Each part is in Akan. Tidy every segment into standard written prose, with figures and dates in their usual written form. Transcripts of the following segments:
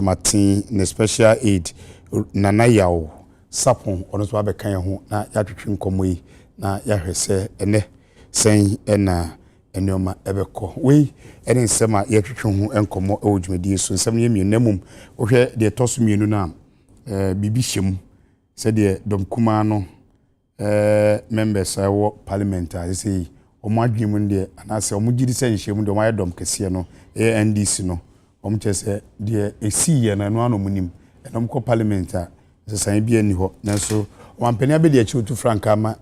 Martin ne special aid Nana Yao Sapon ono so abekan ho na yatwetwe nkomo yi na yahwese ene sen ena enoma ebekọ we ene nsema yatwetwe ho nkomo e odwumadi so nsem ye mienu namum ohwe de toso mienu na bibi hyem se de dom kuma no members awo parliamentary say omo adwemu de anase omo gidi se hyem de omo ayedom kese no NDC no omo chese de esiye na no anomunim enom ko parliamentary se san bi ani ho nanso wampani abedi achi otu franka ama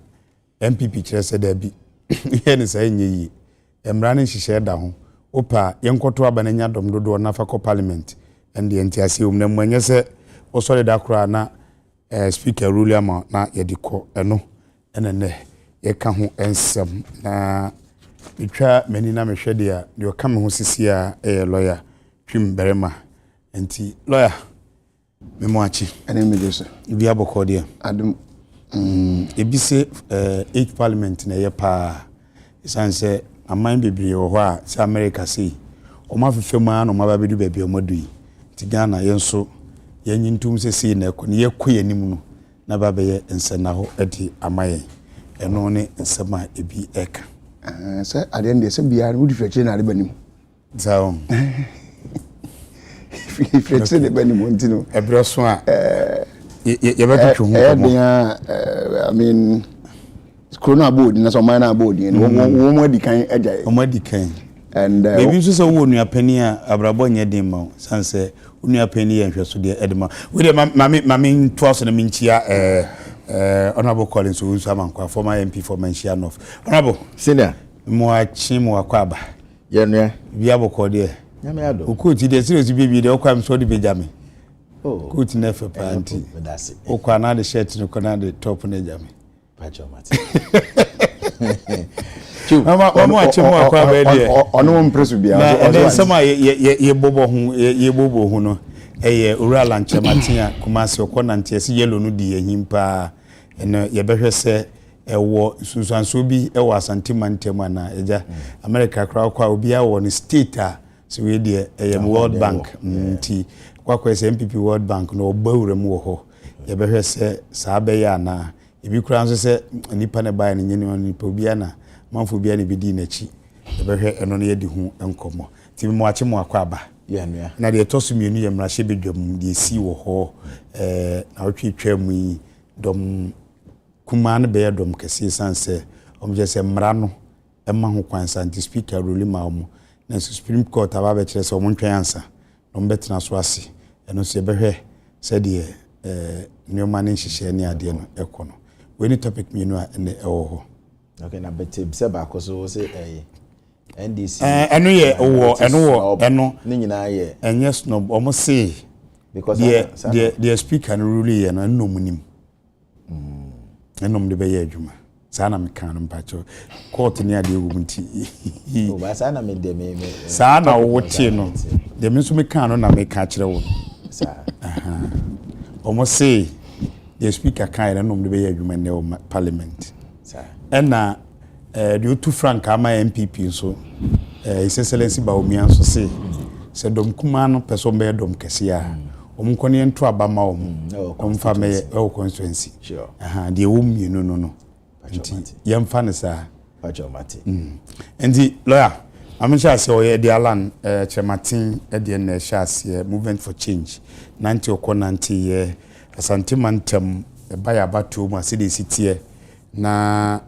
MPP kire se da bi ye ne sai nye yi emra ne hihye da ho opa yenkoto aba na nya dom dodo na fa ko parliament ende entiase omna mwanye se osole da kura na speaker rule ama na yediko eno enene ye ka ho ensem na bitwa mani na mehwede a de o ka me ho sisi a lawyer twim berema enti lawyer Memoachi. Ene medese. Ibi abokode. Adum. Ebi se 8 parliament na ye pa. Isanse aman bebre wo ho a se America sei. O ma fefemu a no ma ba bedu baabi o madu yi. Ti Ghana yenso yanyintum se sei na ko ne ye koyanim no na ba be ye nsana ho edi amaye. Eno ne nsema ebi eka. Se ade ndese bia no di fetche na ade banim. Zaom. If it's the Benny Montino, a brossoa, you better to I mean, Corona board, and that's on my board, and one more decaying, and maybe just a wound your penny, a brabonia demo, Sanse, Unia penny, and just to the Edema. With a mammy, twas and a minchia, Honorable Collins, who's a former MP for Menchianov. Honorable, Senior, more chim or quab. Yeah, we have a cordial. Okuti de serious baby de okwam so de bejame. Oh. Kuti na fe panty. Okwa na de shirt no kona de top na jame. Pacho mate. Mama achimo akwa be de. Ono mpresu bia. Na nsema ye bobo hu no. Eye owura lanche matia kumase okona ntie se yellow no di ehimpa. Eno ye behwe se ewo sunsanso bi ewo asantima ntema na eja America kra kwa obi a wo ni state a so we dey World Bank nti kwa se MPP World Bank no obawure mu ho ye behwe se sa be ya na ebi kura nso se nipa ne ba ne nyini nipa obi na manfo bia ne bidi na chi ye behwe eno no ye di hu enkomo ti mo ache mo akwa aba na de tosu mienu ye mra hye bedwam de si wo ho na otwetwa mu yi dom kuma ne be dom kese sanse omje se mra no ema ho kwansa anti speaker rule ma omo na Supreme Court aba be kire se omo ntwan ansa no mbetena so ase eno se behwe se de nyoma ne nhihye ne ade no ekono we ni topic mienu a ne ewo ho okay na bete se ba koso se NDC eno ye eno ni nyina ye enye snob omo se because the speaker no rule ye no nomunim enom de be ye adwuma sana me kan mpacho court ni ade wu nti o ba sana me de me sana wo tie no de me so me kan no na me ka kire wo sa omo say the speaker kan enom de be ye adwuma ne o parliament sa ena de otu frank ama MPP so his excellency ba omia so say se dom kuma no person be dom kese a omkoni ento abama omfa me constituency sure de wo mienu no yemfa ne sa pacho mate endi lawyer amsha se o ye de alan chematin e de na sha se movement for change nanti okonanti ye asante mantem ba ya bato mu ase de sitie na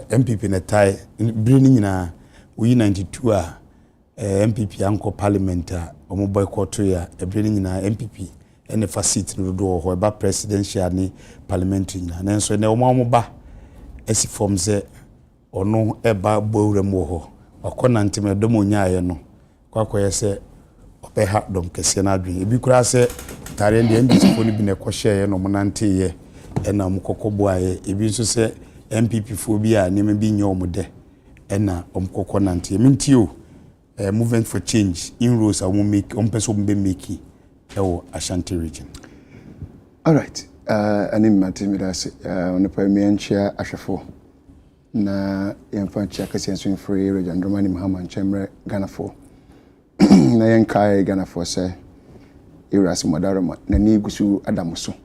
MPP na tai biri ni nyina we 92 a MPP anko parliament a omo boycott ya biri ni nyina MPP ene facility no do ho ba presidential ni parliamentary na nanso ne omo ba esi form ze ono eba bowrem wo ho akona ntime dom nyaaye no kwakoye se obeha dom kese na adwen ebi kura se tare ndi ndisifo ni bi ne kohye no monante ye ena mkokoboaye ebi nso se MPP fo bi a ne bi nye omode ena omkokonante mintio movement for change in rules a wo make ompeso be make ewo Ashanti region. All right. Anim Matimidasi on the Premier Chair Ashafo na yamfa Chair Kasian Free Region Nsroma Muhammad Chemre Ghana for na yankai Ghana for say Iras Madarama, Nani Gusu Adamuso.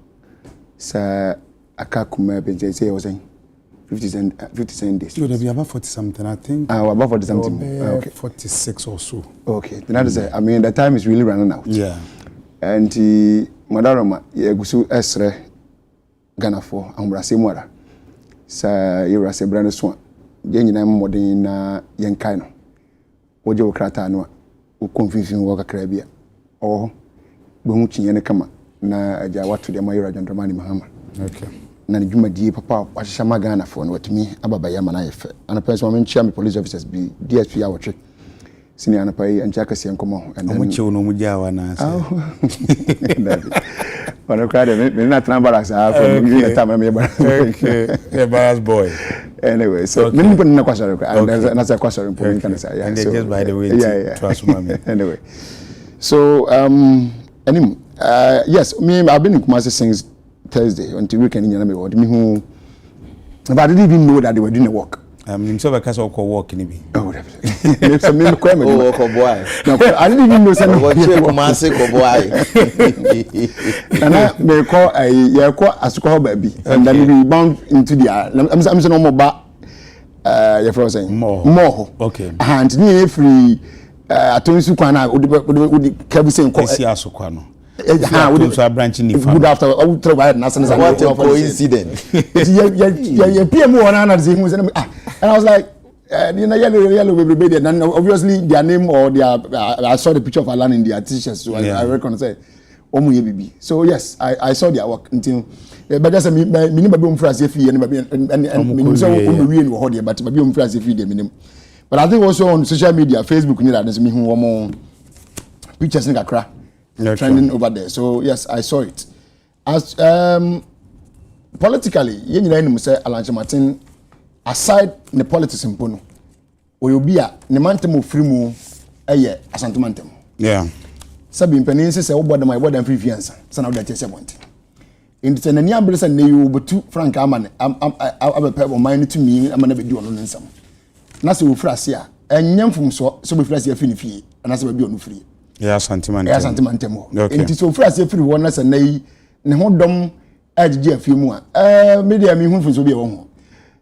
Sa Akakuma Benjay was saying 57 days. You would be about 40 something, I think. About 40 something. Okay. 46 or so. Okay. Then that is I mean, the time is really running out. Yeah. And Madarama, Gusu Esre Ghana for Ambrasimora. Sa Iras Brand Swan. Yenina modern Yankano. Ojo Kratano, who confusing work a crabia. Or Bumuchi Yanakama, na Jawa to the Mayura Gentleman Mahama. Okay. Na Juma di Papa, Washama Ghana for what me, Ababa Yamana, and a person when chairman police officers be DSP our trick. Senior Anapai and Jackass and Como, and then you know Mujawana. But I cried a minute number as I have a time. Okay, Barras boy. Anyway, so many people in the question, and that's a question important. And just by the way, yeah. Anyway, so anyway, yes, me I've been in Kumasi since Thursday until weekend in Yanami. Me who, but I didn't even know that they were doing the work. So because I walk in it. Oh, definitely. So me oh, boy. No, I didn't even know something. What you Kumasi boy? And I may call a Asuko baby, and then we bound into the. I'm saying no more about. You're frozen. More. Okay. And near free. I told you, Kwana would the Kevin Asukwano. How branching good after ultra national. What a coincidence. Yeah, PM one and I was like, yellow baby, and obviously their name or their I saw the picture of Alan in their t-shirts, so I reckon say Omu baby. So yes, I saw their work until but that's a minimum phrase if you and so we in hold but minimum phrase if you minimum. But I think also on social media, Facebook, there's me who more pictures in Accra trending over there. So yes, I saw it. As politically, you know, say Alan Martin, aside the politics in Pono, or you be a nemantemo frimu asantumantem. Yeah. Sabin Peninse say, oh, but my word and free fiance, son of that yes, I want. In the Nania Brisson, you but two frank Aman, I'm a pair of mine to me, I'm going to be doing some. Nasa wo frasia enyam fum so be frasia fini fie anasa ba bi onu free ya sentimental mo enti so frasia free won nasa nayi ne ho dom agege afie mu a media mi hu fun so bi e won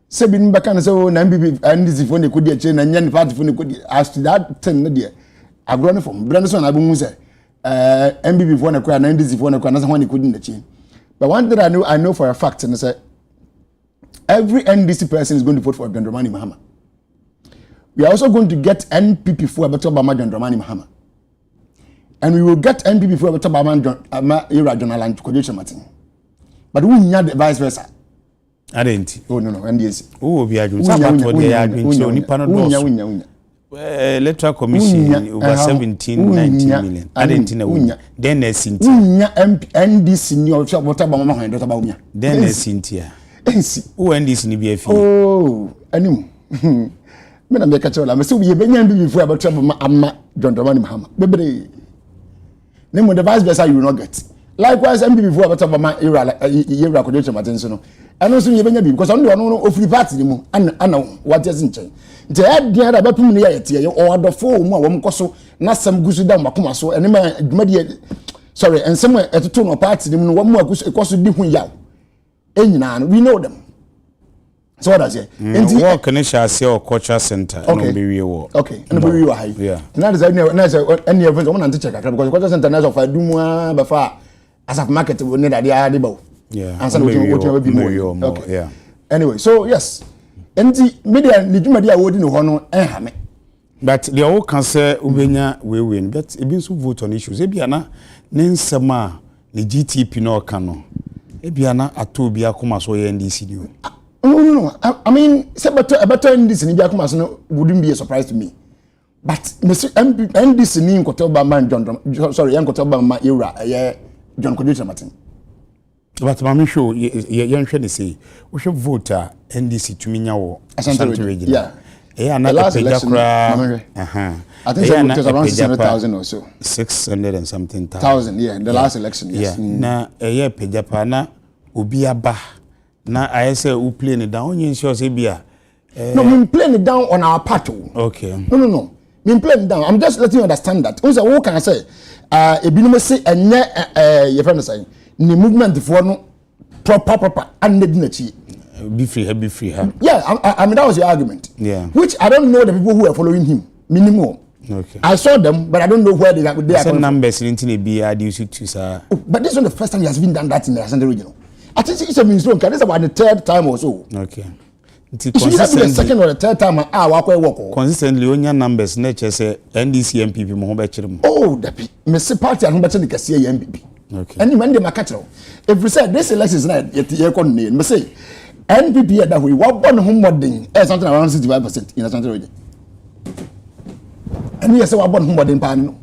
se bi nbaka na so na mbb ndc fo ne kodi ache na nya ne party fo ne kodi as to that thing ne de agro ne from brand so na bu mu se mbb fo ne kwa na ndc fo ne kwa na so ho ne kodi na chi. But one thing I know for a fact and say every ndc person is going to vote for Nsroma Mahama. We are also going to get NPP for Abeto Bama Nsroma Mahama. And we will get NPP for Abeto Bama Ira Jonaland to Kodesh Martin. But we need the vice versa. I didn't. Oh, no, NDC. Oh, we are doing electoral commission over 17, 19 million. I didn't know. Then there's Cynthia. NDC new Abeto Bama Nsroma. Then there's Cynthia. Who NDC ni BFE? Oh, anyway. Me na make chola me say we be nyam before about trouble amma Nsroma Mahama bebre name the vice versa you will not get likewise MB before about trouble ma era Kodesh Martin so no and also you be nyam because on no ofri party ni mu ana what is nchen nte e dia da bapum ne ya tie o adofo mu a wo mkoso na sam gusu da makoma so ene ma adwumade sorry ensem etoto no party ni mu no wo mu akoso di hu yaw enyina no we know them. So what does it? Work in a chassis or culture center. Okay. Okay. And we were high. Yeah. Now there's any of us want to check because culture center now of I do more before as of market we need the idea. Yeah. And some will be more. Okay. Yeah. Anyway, so yes. And the media need media would know no ehame. But the all can say ubenya we win. But it means vote on issues. Ebiana nensema the GTP no kano. Ebiana atobia kuma so NDC new. No. I mean, say better in this in India wouldn't be a surprise to me. But Mr. NDC ni Nkotoba man John, sorry, Nkotoba ma era, John Kodesh Martin. But I'm sure you're trying to say we should vote NDC to me now. Asante region. Yeah. Yeah, the last election. I think it was around 600,000 or so. 600 and something thousand. Yeah, the last election. Yes. Yeah. Na pejapana ubiaba. Na I say we play it down. You sure say bia? No, we play it down on our part. Okay. No. Me playing down. I'm just letting you understand that. Also, what can I say? Ebinum say your friend say the movement for no proper and the be free her. Yeah, I mean that was your argument. Yeah. Which I don't know the people who are following him. Minimum. Okay. I saw them, but I don't know where they are. Some numbers in the be reduced to sir. But this is not the first time he has been done that in the Asante region. I think it's a Nsroma. This is about the third time or so. Okay. It should be the second or the third time walk. Consistently on your numbers nature say NDC MPP mo ho oh, the Mr. Party and better the MPP. Okay. And when they catch if we say this election is not yet year con name, say NPP that we what one home modding something around 65% in the Asante region. And we say what one home modding pan.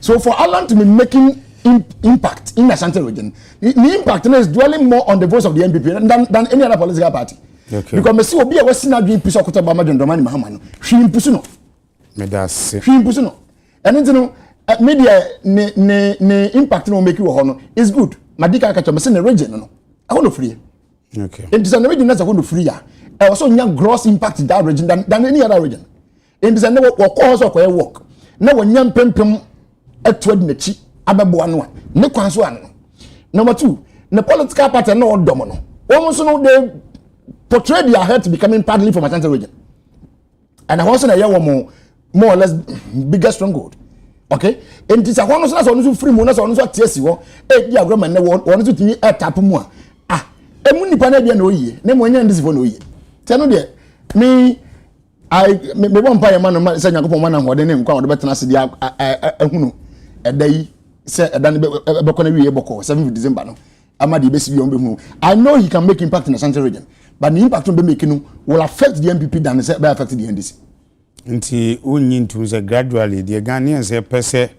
So for Alan to be making impact in the Asante region, the impact is dwelling more on the voice of the NPP than any other political party. Okay. Because me see obi a wasi na dream piece of kota ba ma Dramani Mahama no hwi impusu no me da se hwi impusu no eno nti no media ne impact no make wo ho no is good madika ka cha me se na region no I want to free. Okay. It is an region that's going to free ya I also nya gross impact in that region than any other region. It is an wo ko so ko work na wo nya mpempem atwad na chi abebo ano ne kwan so ano. Number 2, the political party no dom no wo so no dey portray their head to becoming partly from Asante region. And I was in a year more or less bigger stronghold. Okay? And this is one of those free monas on what TSU, 8 year government, one to me at Tapumua. Ah, a munipana no ye, name one and this one no ye. Tell me, me, I may one pay a man of saying upon one and what the name called the better a day, said a Bocona Boko, 7th December. Amadi basically on I know he can make impact in the Asante region. But the impact on be making will affect the MPP than it will affect the NDC. Nti unyin to say gradually the Ghanaians say per se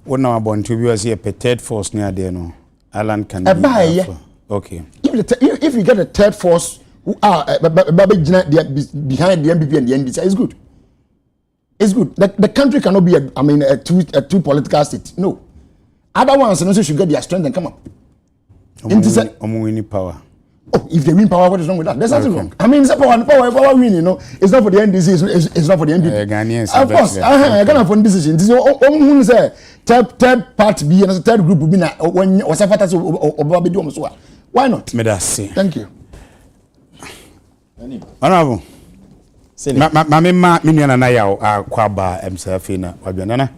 one our born to be as a third force near there no Alan can be okay. If you get a third force who are behind the MPP and the NDC, it's good. It's good. The country cannot be a two political state. No. Other ones also should get their strength and come up. Winning power. Oh, if they win power, what is wrong with that? There's nothing wrong. I mean, it's power win, you know. It's not for the NDC, it's not for the NPP. Ghanaians. Of course, I can't afford decision. This is who say third part B and third group be na when was a fatas or why not? Thank you. Honorable. Mama miniana na ya akwaba himself na wadwanana.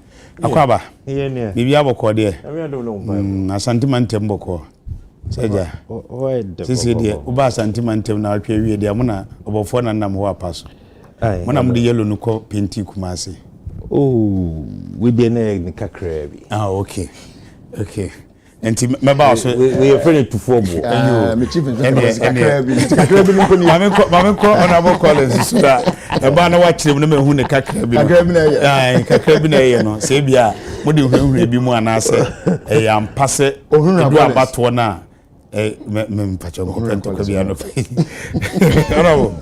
Akwaba. Bibia boko de. Asante mantem boko. Seja. Sisi de uba santimantem na atwa wie de amuna obofo na nam ho apaso. Mona mde yellow no ko penti kumase. Oh, we be na kakra bi. Ah, okay. Okay. Enti meba also we are friend to form. Me chief kakra bi no ko ni. Mame ko honorable Collins so da e ba na wa kire no me hu ne kakra bi. Kakra bi na ye. Ah, kakra bi na ye no. Se bia mo de hurehure bi mu anase e yam pase edu abato na me mpacho ko pento ko bia no fe. Bravo.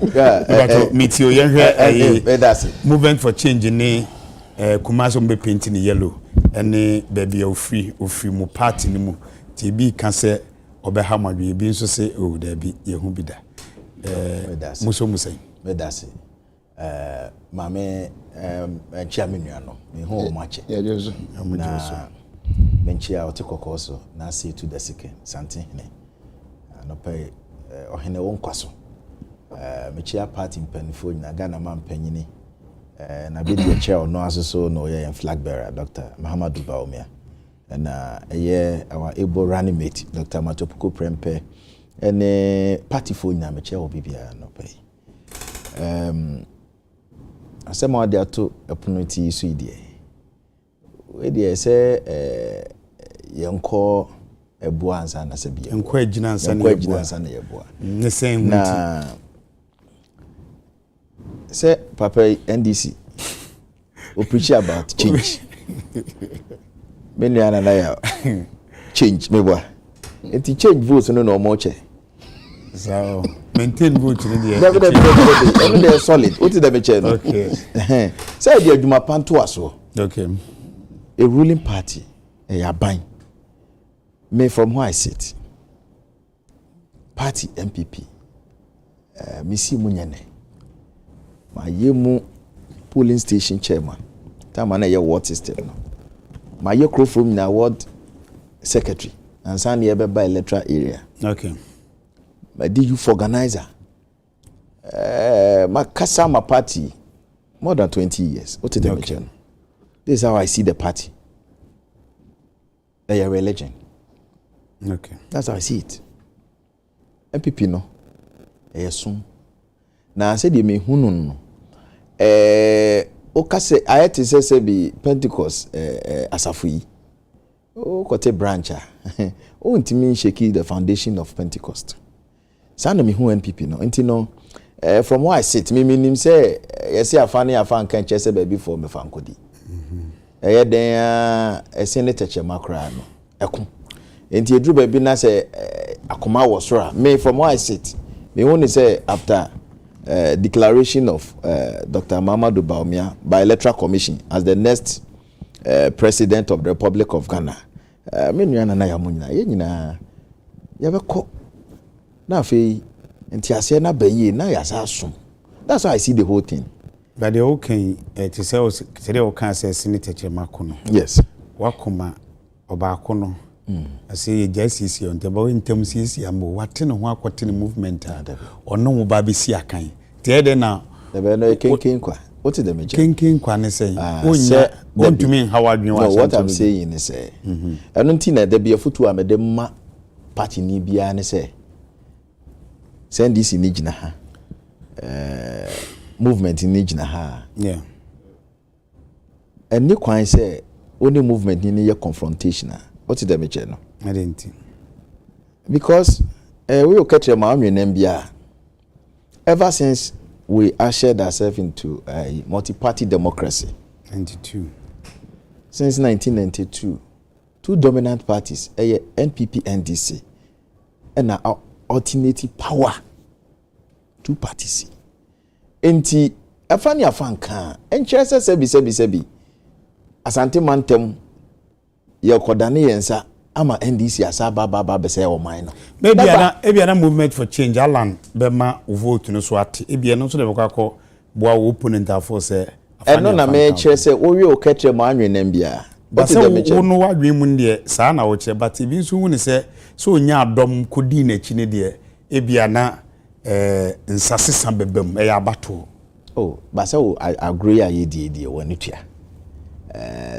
Meteo yenhwe movement for change ni Kumasi mbe paint ni yellow ene baby ofri mu party ni mu ti bi kan se obeha madwe bi nso se o da bi ye hu bi da muso musai medase mame chia menua no me hu o mache na menchia otikoko so na see to the second something ne no pay ohene won kwaso mechia party mpanifo na Ghana man panyini na be the chair no aso no ye flag bearer Dr. Muhammadu Baumia na our able running mate Dr. Matopuko Prempe and party for na mechia obibia no pay asema dia to opportunity so idie we dey say yenko ebu ansa na sebia yenko agina ansa na ebu ne sen na say papa NDC we preach about change many na change meboa enti change votes no more che so maintain vote ni dey they solid what is the meche no okay say the adwuma panto aso okay a ruling party yaban me from where I sit party MPP me see munyane my yemu polling station chairman time na ye ward system no my ye crow from na ward secretary and san ye be by electoral area. Okay. My the youth organizer. My kasa my party more than 20 years. What is the mission? This is how I see the party. They are religion. Okay. That's how I see it. MPP no. Soon. Now I said you me hunun. Okase ayeti say be Pentecost asafui. O kote brancha. O ntimi shake the foundation of Pentecost. Sana me hu NPP no. Nti no from where I sit me nim say yes afan kan chese baby for me fankodi. Den senator chemakra no. Eku. Nti edru baby na say akoma wosora. Me from where I sit me only say after declaration of Dr. Mamadou Bawumia by Electoral Commission as the next president of the Republic of Ghana. Me nuana na ya munyina ye nyina ya beko na afei nti ase na bayi na ya sa som. That's how I see the whole thing. But the okay to say o kan say senator Chemakono. Yes. Wakoma obakono. I say JCC on the boy in terms CC ambo wate no ho akote movement ono mo ba be si akan. Te de na the be no kenken kwa. What is the major? Kenken kwa ne say onya ontumi how adwen wa. What I'm saying is say eno nti na there be a foto a me de ma party ni bia ne say send this in gina ha movement in gina ha. Yeah. And ni kwan say only movement ni ye confrontational. What is the major no? I didn't. Because we will catch a Nambia. Ever since we ushered ourselves into a multi-party democracy. 92. Since 1992, two dominant parties, NPP, NDC, and our alternative power. Two parties. Enti, afani afanka, enchese sebi. Asante mantem, ye kodane yensa ama NDC asaba be say o man no maybe ana movement for change alan be ma vote no so ate ebi no so de bekakọ boa opponent afọ say no na me kire say o wi o katre ma anwen nam bia but say no wadwen mu de saa na wo kire but ebi nso hu ne say so onya adom kodi na chi ne de ebi ana nsasesa bebem e ya bato oh but say I agree aye die woni tua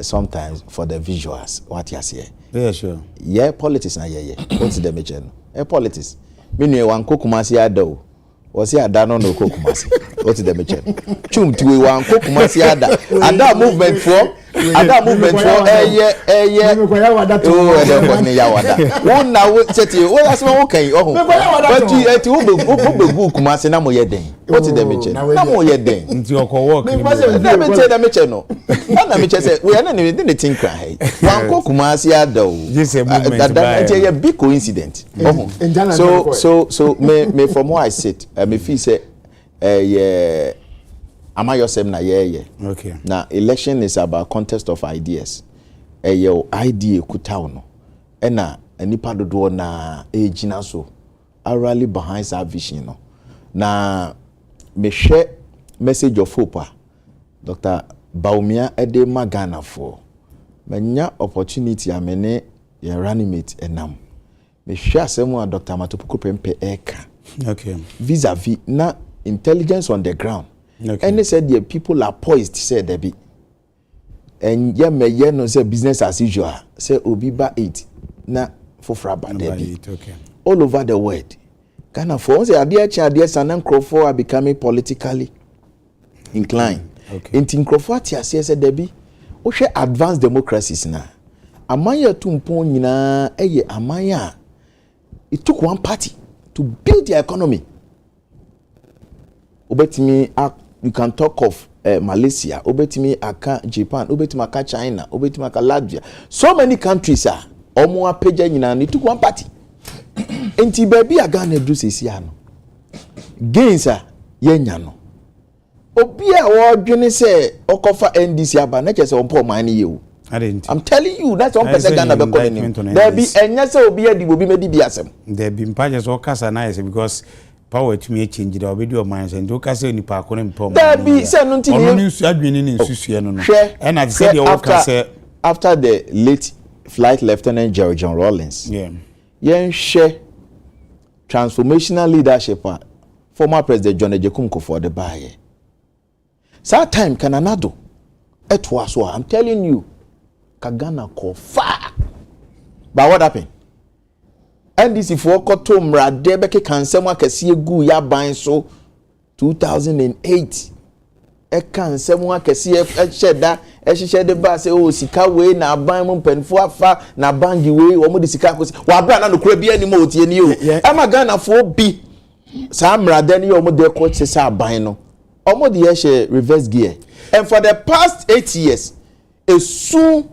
sometimes for the visuals what you say yeah sure yeah politics na yeah what's the major no politics me nu wan kokumasi ada o si ada no kokumasi what's the major chum tiwe wan kokumasi ada movement for oh the one ya wada won na wo tete wo asema wo kan but eti wo be kumasi na mo ye den what's the major na mo ye den nti okwo work na me tell the major no na me say we na ne think cry wan kokumasi ada o this a movement that a big coincidence so me from where I sit me feel say yeah am I yourself na yeah okay now election is about contest of ideas your idea kutaw no na anipa dodo na ejina so I rally behind our vision no na me share message of hope Dr. Bawumia ede magana for menya opportunity amene ye reanimate enam me share asemu Dr. Matopoko Pempe eka okay vis-a-vis na intelligence on the ground. Okay. And they said the people are poised, said they be. And yeah, no say business as usual. Say Obiba 8 na for fraba debi. Okay. All over the world. Ghana for say adia Sanan Crawford are becoming politically inclined. Okay. In Crawford tia say debi. O share advanced democracies na. Amaya tumpon nyina eye amaya. It took one party to build the economy. Obetimi you can talk of Malaysia, obetimi aka Japan, obetimi aka China, obetimi aka Latvia. So many countries are omo apeja nyina ni took one party. Enti baby aga na do sesi ano. Gains yenya no. Obi a wo dwene se okofa NDC aba na chese ompo man ni yewu. I'm telling you that's 1% Ghana be calling him. There be enya se obi adi obi medi bi asem. There be mpaje so kasa na yes because power to me change the obedi of mine and do case ni pa ko ne mpom there be say no tin ni nsu adwini ni nsusu no and I said the after the late flight Lieutenant General John Rawlings yen share transformational leadership former President John Ejekum Kufuor the baye that time kananado etwa so I'm telling you Kagana ko far but what happened NDC for koto mrade beke kansem akese egu ya ban so 2008 e kansem akese eheda ehihye de ba say o sika we na ban mu mpanfo afa na bangi we o mo de sika akosi wa bra na no kura bi ani mo otie ni o e ma Ghana fo bi sa mrade ni o mo de ko se sa ban no o mo de ye reverse gear and for the past 8 years esu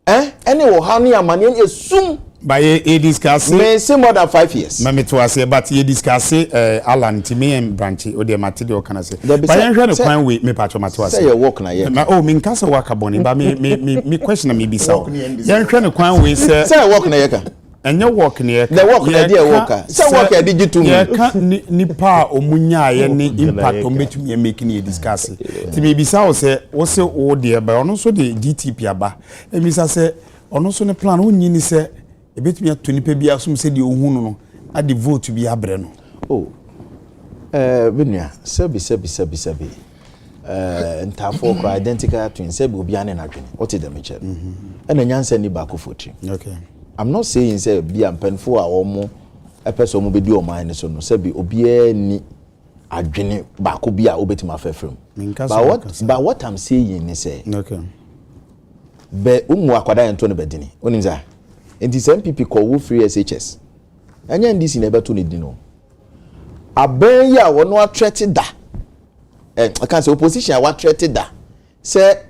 any wo ha ni amane esu by a discuss may say more than 5 years mama to say but you discuss Alan Timi and branch o de material can say but you hwe the kwan we me patcho mato say your work na here oh me nkasa work aboni but me question me bisa you hwe the kwan we say work na here ka enye work na here the work na there work say work e digital ni pa omunya ye ni impact on betumi make ni discuss ti me bisa o say o de ba ono so de DTP aba e mi say ono so ne plan onyi ni say ebetumi ato nipa bia som se de ohunu no ade vote bi abre no benua sebi ntafo ko identical twin sebi obi ane na dwene what them eche na nyansa ni ba ko fotri okay I'm not saying say bia mpanfo a omo epeso omo bedi oman ne so no sebi obi ani adwene ba ko bia obetimi afefrem but what I'm saying is say okay be umu akwada ento ne bedini onim za and some people call free SHS. And then this in never to need no. A ben ya won no threatened da. I can't say opposition what threatened da. Say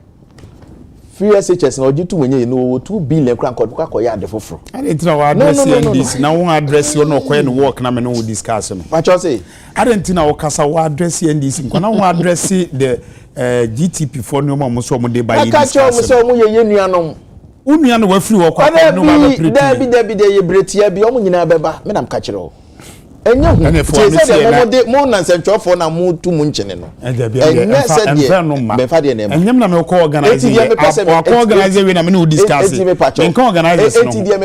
free SHS no due to when you know 2 billion crown ko ya de foforo. I didn't know address this. Now one address you no ko no work na me no discuss no. What you say? I didn't know o kasa wa address NDC. Ko na one address the GTP for no mo so mo dey by discuss. I catch you so mo ye nuanom. Unia no wafiri wo kwa no ba pretty Dabi de ye bretia bi omo nyina beba me nam ka kire o enye hu say mo na nsentwofo na mo tu mu nchene no enye said be fa de na enyem na me ko organize ko organize we na me no discuss me ko organize no etidi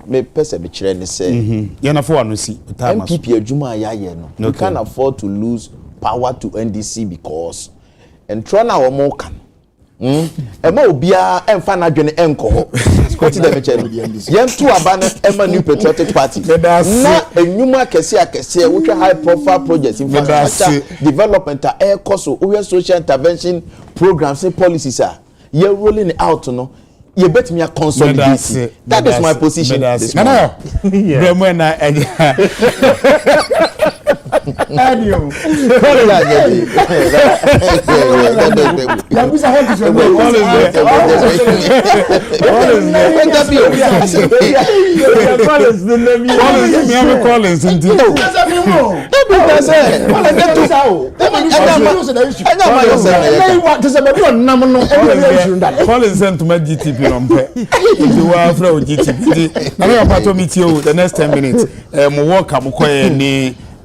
me pese be kire ni say ye na fo anu si time MPP adwuma ya ye no you can afford to lose power to NDC because entro na wo mo kan ema obia emfa na dwene enko ho skoti dem eche yentu aba na ema new patriotic party na enyuma akese wotwe high profile projects infrastructure development air cost we social intervention programs and policies are ye rolling out no ye betimi a consolidate that is my position no bremo na Adio.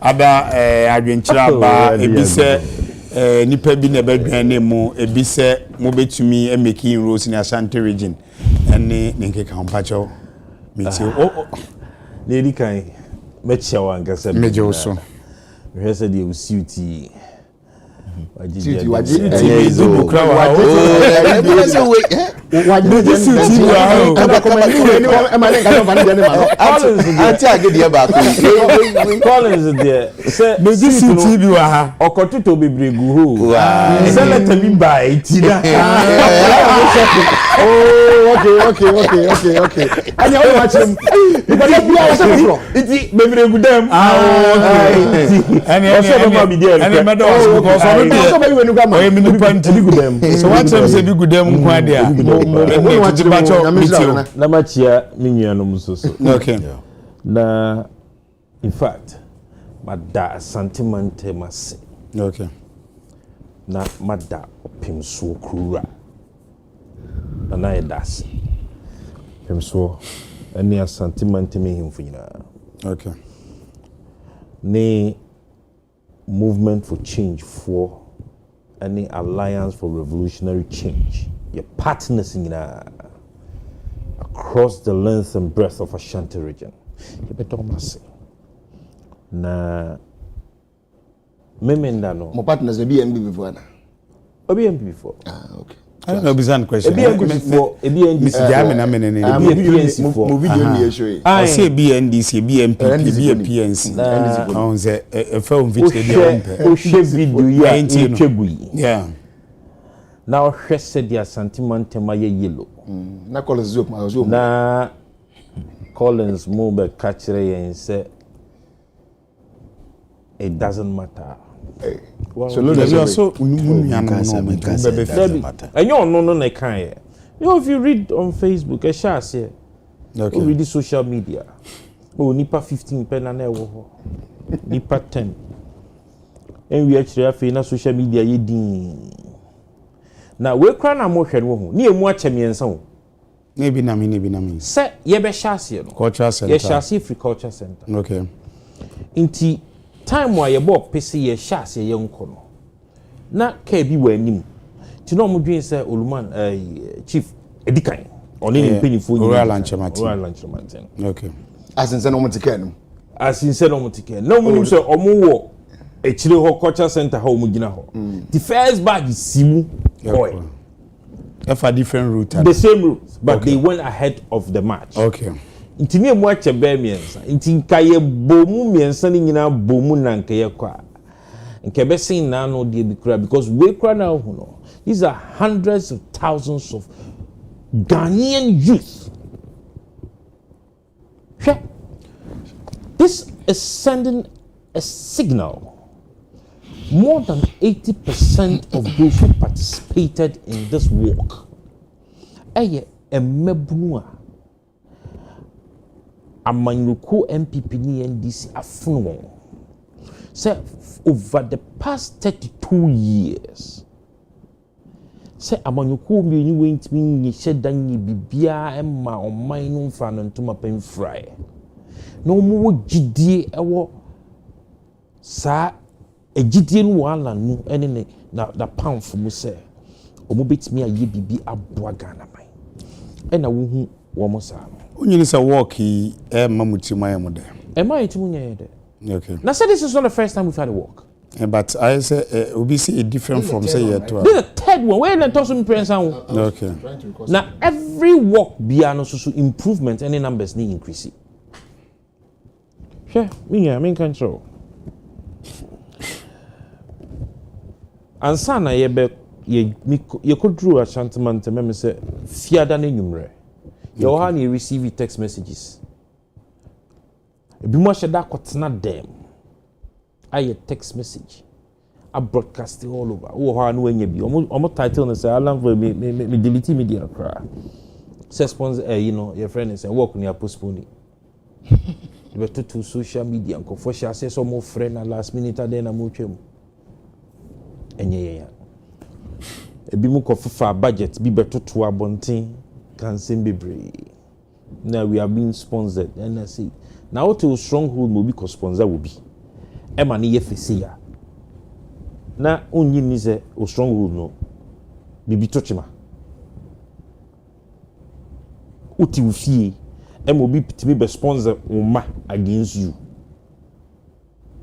Ada adwenkyira ba ebise nipa bi na bedwan ne mu ebise mo betumi making roads in Ashanti region ene nkeka hompacho meti lady kan mechia wankasa mejo so hwese de usiuti waji ezo kra wa anti agede ba ko Collins there say suit bi wa ha okotuto bebregu ho select bi by tida okay anya o ma chem because bi a so pro iti bebregu dem anya o ma bi there anya me do because so ba we nu ga ma o mi nu panti bi gudem so what time say bi gudem kwa dia na machia minyanom so okay na in fact mada sentiment mase okay na mada opimso krura na edas pimso any sentiment me himfo nyina okay ne movement for change for any alliance for revolutionary change. Your partners in across the length and breadth of Ashanti region. You better say. Na memenda no. My partners are BNB before na. BNB before. Ah, okay. I don't know bizarre question. BNDC for. Mo video ni show. I say BNDC, BNP, BNPNC. On the film video. O video ya Nchegui. Yeah. Now hwe said their sentiment maye yellow. Na Collins Zoop ma Zoop. Na Collins Mobe catchere yen say it doesn't matter. So there's also and you no na kan ye. You know, if you read on Facebook, a share say okay. Read the social media. Oh, nipa 15 pen na wo ho. Nipa 10. And we actually have na social media ye din. Na we kra na mo hwe no ho. Ni emu ache miensa ho. Maybe na me. Se ye be share no. Cultural center. Ye share free culture center. Okay. Inti time wa ye bo pese ye share ye nko no. Na ka bi wa anim. Ti no mo dwen se Oluman chief Edikan. Oni ni penifo ni. Royal Lanchemati. Okay. Asinse no mo tike no. Asinse no mo tike. No mo nim se omo wo echire ho culture center ha omo gina ho. The first bag is simu. Boy. If a different route. The same route, but okay. They went ahead of the march. Okay. Inti me mo ache be miensa. Inti nkaye bomu miensa ni nyina bomu na nkaye kwa. Nkebe sin na no de bi kura because we kura na hu no. These are hundreds of thousands of Ghanaian youth. This is sending a signal. More than 80% of those who participated in this walk eye emebunua amanyuku MPP ni NDC afunu say over the past 32 years say amanyuku mi went me nyehye danyi bibia emma oman no mfa no ntoma pen fry no mo gidie ewo sa ejidie no wala no ene ne na pamfo mu se omo betimi aye bibi aboa Ghana man ena wo hu wo mo sa onyini se work e mamutima ya mode e ma yetimu nya de okay now say this is not the first time we've had a walk but I say obi see it different from say year 12 this is the third one where let us implement okay now every walk bia no so improvement any numbers need increase sure me can control ansa na ye kodru Ashanti man te me say fiada na nyumre ye o ha na receive text messages ebi mo sheda kotena dem aye text message a broadcast all over wo ha na wanya bi omo title na say alam for me delete media cry say sponsor you know your friend say work na postpone you to social media ko for share say some friend na last minute then na mo twem enye ya ebi mu ko fa budget bi betoto abonten cansem bebre now we are being sponsored and I say now to stronghold mo bi ko sponsor wo bi e ma ne ye fese ya na onyi ni se o stronghold no bibi tochima uti ufie e mo bi pitimi be sponsor uma against you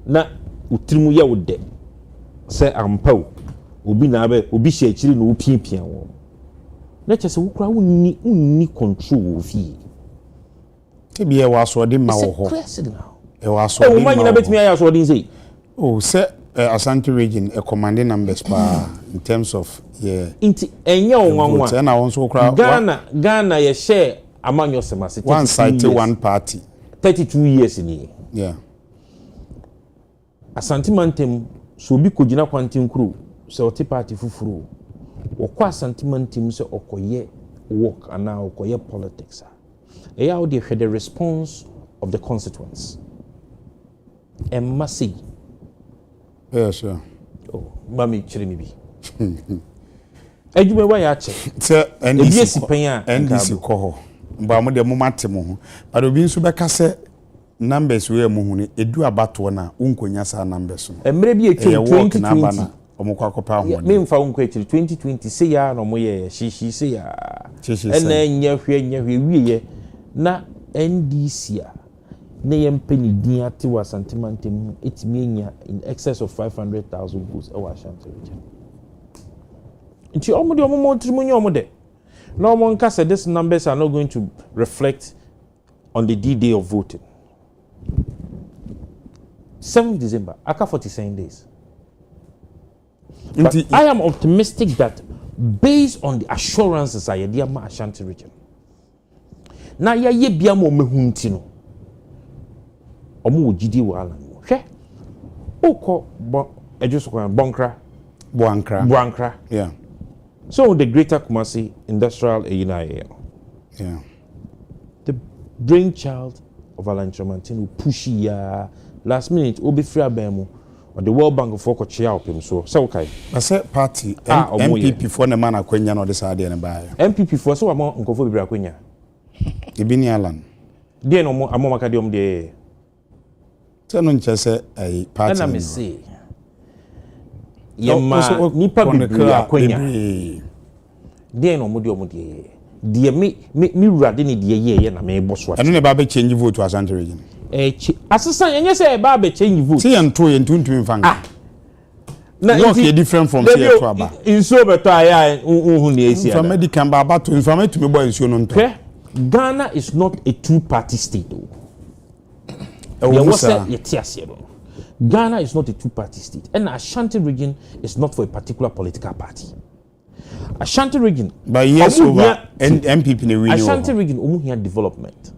na utrimu ya wo de say ampao obi na be obi hye akiri na opiapia wo na chese wo kura unni control wo fi te bia wa so de ma wo ho e wa so de ma nyina betimi aya so de say oh say Ashanti region a commanding numbers pa in terms of inti enye onwanwa na won so kura Ghana ye share amanyo semase one side one party 32 years ni yeah Ashanti mantem so bi kogina kwantin kru se oti party fufuru okwa Ashanti mantem se okoye work ana okoye politics e ya odi the response of the constituents and massive yeah sure oh mami chire mi bi adwuma wa ya che se NDC ko ho mba mo de mo mate mo ho but obi nso be ka se numbers we mu hunu edu abato na unkonya sa numbers no emre bi etwe 2020 omukwa akopa ho me mfa unko etwe 2020 se ya no mo ye shishi se ya ena nya hwe wiye na NDC a na yempeni din ate wa santimantem etimi nya in excess of 500,000 votes e wa Ashanti region nti omo trimunyo omo de no one can say these numbers are not going to reflect on the D-day of voting. 7th December, aka 47 days. But I am optimistic that based on the assurances I had in Ashanti region. Na ya ye bia mo mehunti no. Omo ogidi wa ala no. Hwe. Oko Boankra. Yeah. So the Greater Kumasi Industrial Area. Yeah. The brainchild of Nsroma who pushy last minute obi free abemu or the World Bank for kochia opim so okay. I said party MPP for the man akwenya no this idea na ba. MPP for so amo nkofo bibra akwenya. Ibini Alan. Die no amo makadium de. So no nche say ai party. Na me say. Yema nipa bibra akwenya. Die no mo de. Die me rade ni die ye na me boso. Eno ne ba be change vote to Ashanti region. Assistant yenye say ba be change vote. See ento mfanga. Na it's different from here to aba. Inso beto aya hu na esi. From medical ba abato informate me boy nsuo no nto. Ghana is not a two-party state though. Ghana is not a two-party state, and Ashanti region is not for a particular political party. Ashanti region, but yes, over MPP ne win. Ashanti region, omu here development.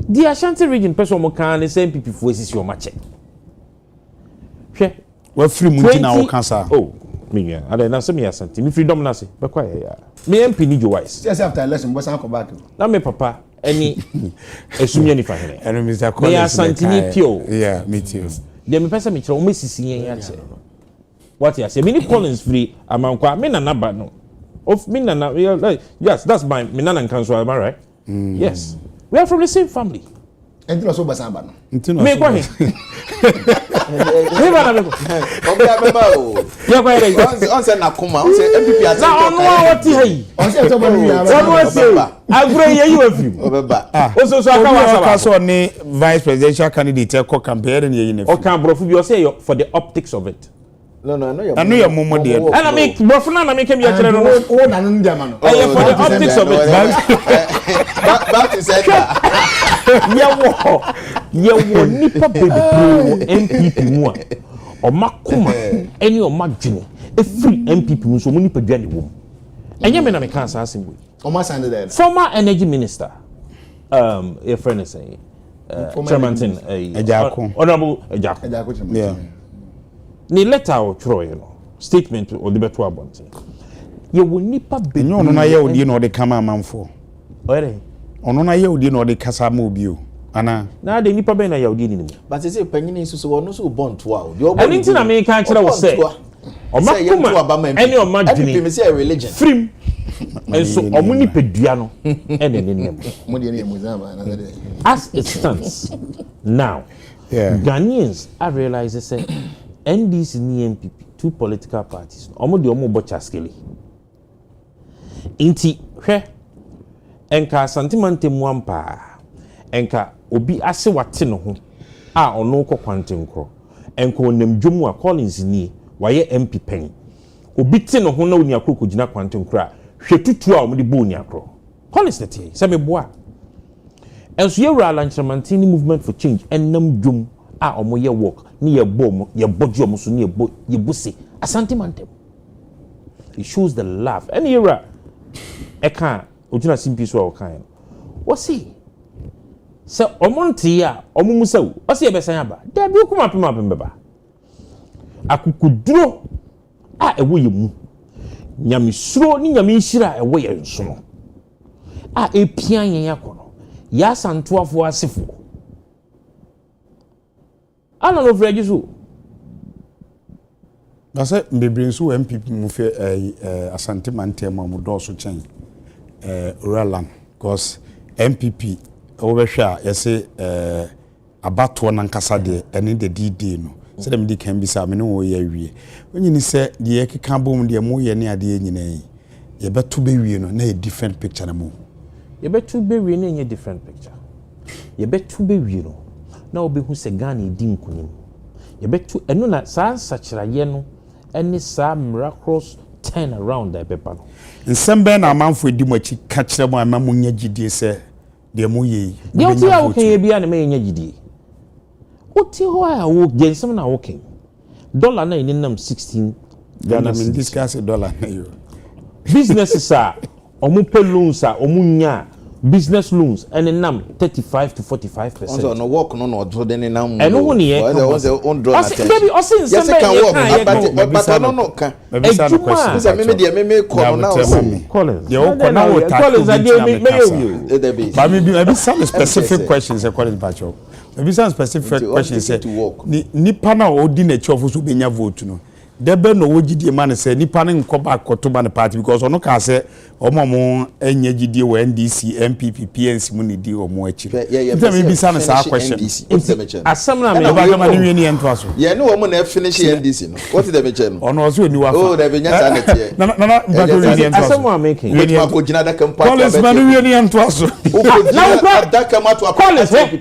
The Ashanti region, person mo can the same MPP for is your match. We free munti na o cancer. Oh, me yeah. I na say me Ashanti. Me freedom na say. Be quiet yeah. Me MP ni wise. Just after election, boss come back. Na me papa any esumye ni fa here. And Mr. Collins. Me Ashanti ni pure. Yeah, me too. Dem me pesa me kire o mesisi yen ya che. What you say? Me ni Collins free amankwa me na naba no. Of me na yes, that's my me na nkanso am I right? Yes. We are from the same family. Entino so basamba no. Me kwa he. Me ba na me ko. Obi abeba o. Ya kwa he. On say na kuma, on say MPP ati. Na onu awoti hey. On say to bani ya. Onu say. Agro ye you afi. Obeba. O so aka wa saba. So ni vice presidential candidate ko campaign ye yin. O kan brofu bi o say for the optics of it. No, I know your momo there. And I make brofu na make him ya kire no. O na no dia ma no. For the optics of it. Back to center. Yewo nipa bebre MPP mu a o makoma eni o madwene e free MPP mu so mo nipa dwane wo enye me na me kan sa we o ma sand there former energy minister your friend is saying Chairman Ejako honorable Ejako yeah ni letter o tro you know statement o de beto abonte yewo nipa bebre enyo no na ye odi no de kama amanfo ore ono na ye odi no de kasa ma obi o ana na de nipa be na ya odi ni but say panyini so wono so bond to a ani nti na me kan kire wo say o makoma eni o madwene me say religion free enso omu ni pedua no ene ne mo de ne muzama na de as it stands now Ghanaians are realize say NDC ni MPP two political parties omu de omu bocha skele inti hwe enka santimante muampa enka obi ase wate no ho a ono kɔ kwantenkro enka onam dwom a Collins ni waye MP pen obi te no ho na oni akoko gina kwantenkro a hwetutu a omde bo oni akro Collins ne tie se meboa enso ye wura Nsroma ni movement for change enam dwom a omo ye work ni ye bom ye bojo omo so ni ye bose asantimantem it shows the love and ye wura eka ojuna simpi so a okan what see so omonti ya omumusa wo ose ebesan aba da bi okuma pema beba akukuduro a ewo yemu nyamesuro ni nyamehira ewo ye nso a epian yen yakono ya santoafo asefo ana no fregiso basa mbebre nso MPP mu fe asante mantema mu do so chen Roland because MPP overshare yese abato nankasa de ene de D-Day no se dem di kan bi sa me no wo ye awie onyi ni se de ye keka bom de mo ye ne ade nyina yi ye beto be wie no na a different picture na mo ye beto be wie na a different picture ye beto be wie no na obehu se Ghana edi nkunim ye beto eno na saa sachiraye no ene saa miracles turn around that paper no nsembe na amanfo edi mo achi ka kire mo ama mo nya gidie se de mo ye ye oti a wo kan ye bia na me nya gidie oti ho a wo gensem na wo kan dollar na ninam 16 Ghana min discuss dollar na yo businesses are omupe loans are omunya business loans and nam 35 to 45%. Also no work no do den nam. And no ne was on draw attention. Baby, o sin yes can work but no can. Me me dey me call now. Collins. Dey o na wo ta. Collins dey me But me be some specific questions e Collins Pacho. Maybe some specific questions say nipa na odi na chofo so benya vote no. Debe no wogidie man say nipa ne nkoba akotoba ne party because ono ka say omo enya gidie wo NDC MPP PNC mu ne di omo achi. Ita me bisa na sa question. Asam na me ba ma ne wi ne ento aso. Ye no omo na finish NDC no. What is the mention no? Ono so ni wa. Oh, there be nya ta net here. Na ba to wi ne ento aso. Asam wa making. We ko gina da kan party. Collins ma ne wi ne ento aso. Na da kan ma to Collins let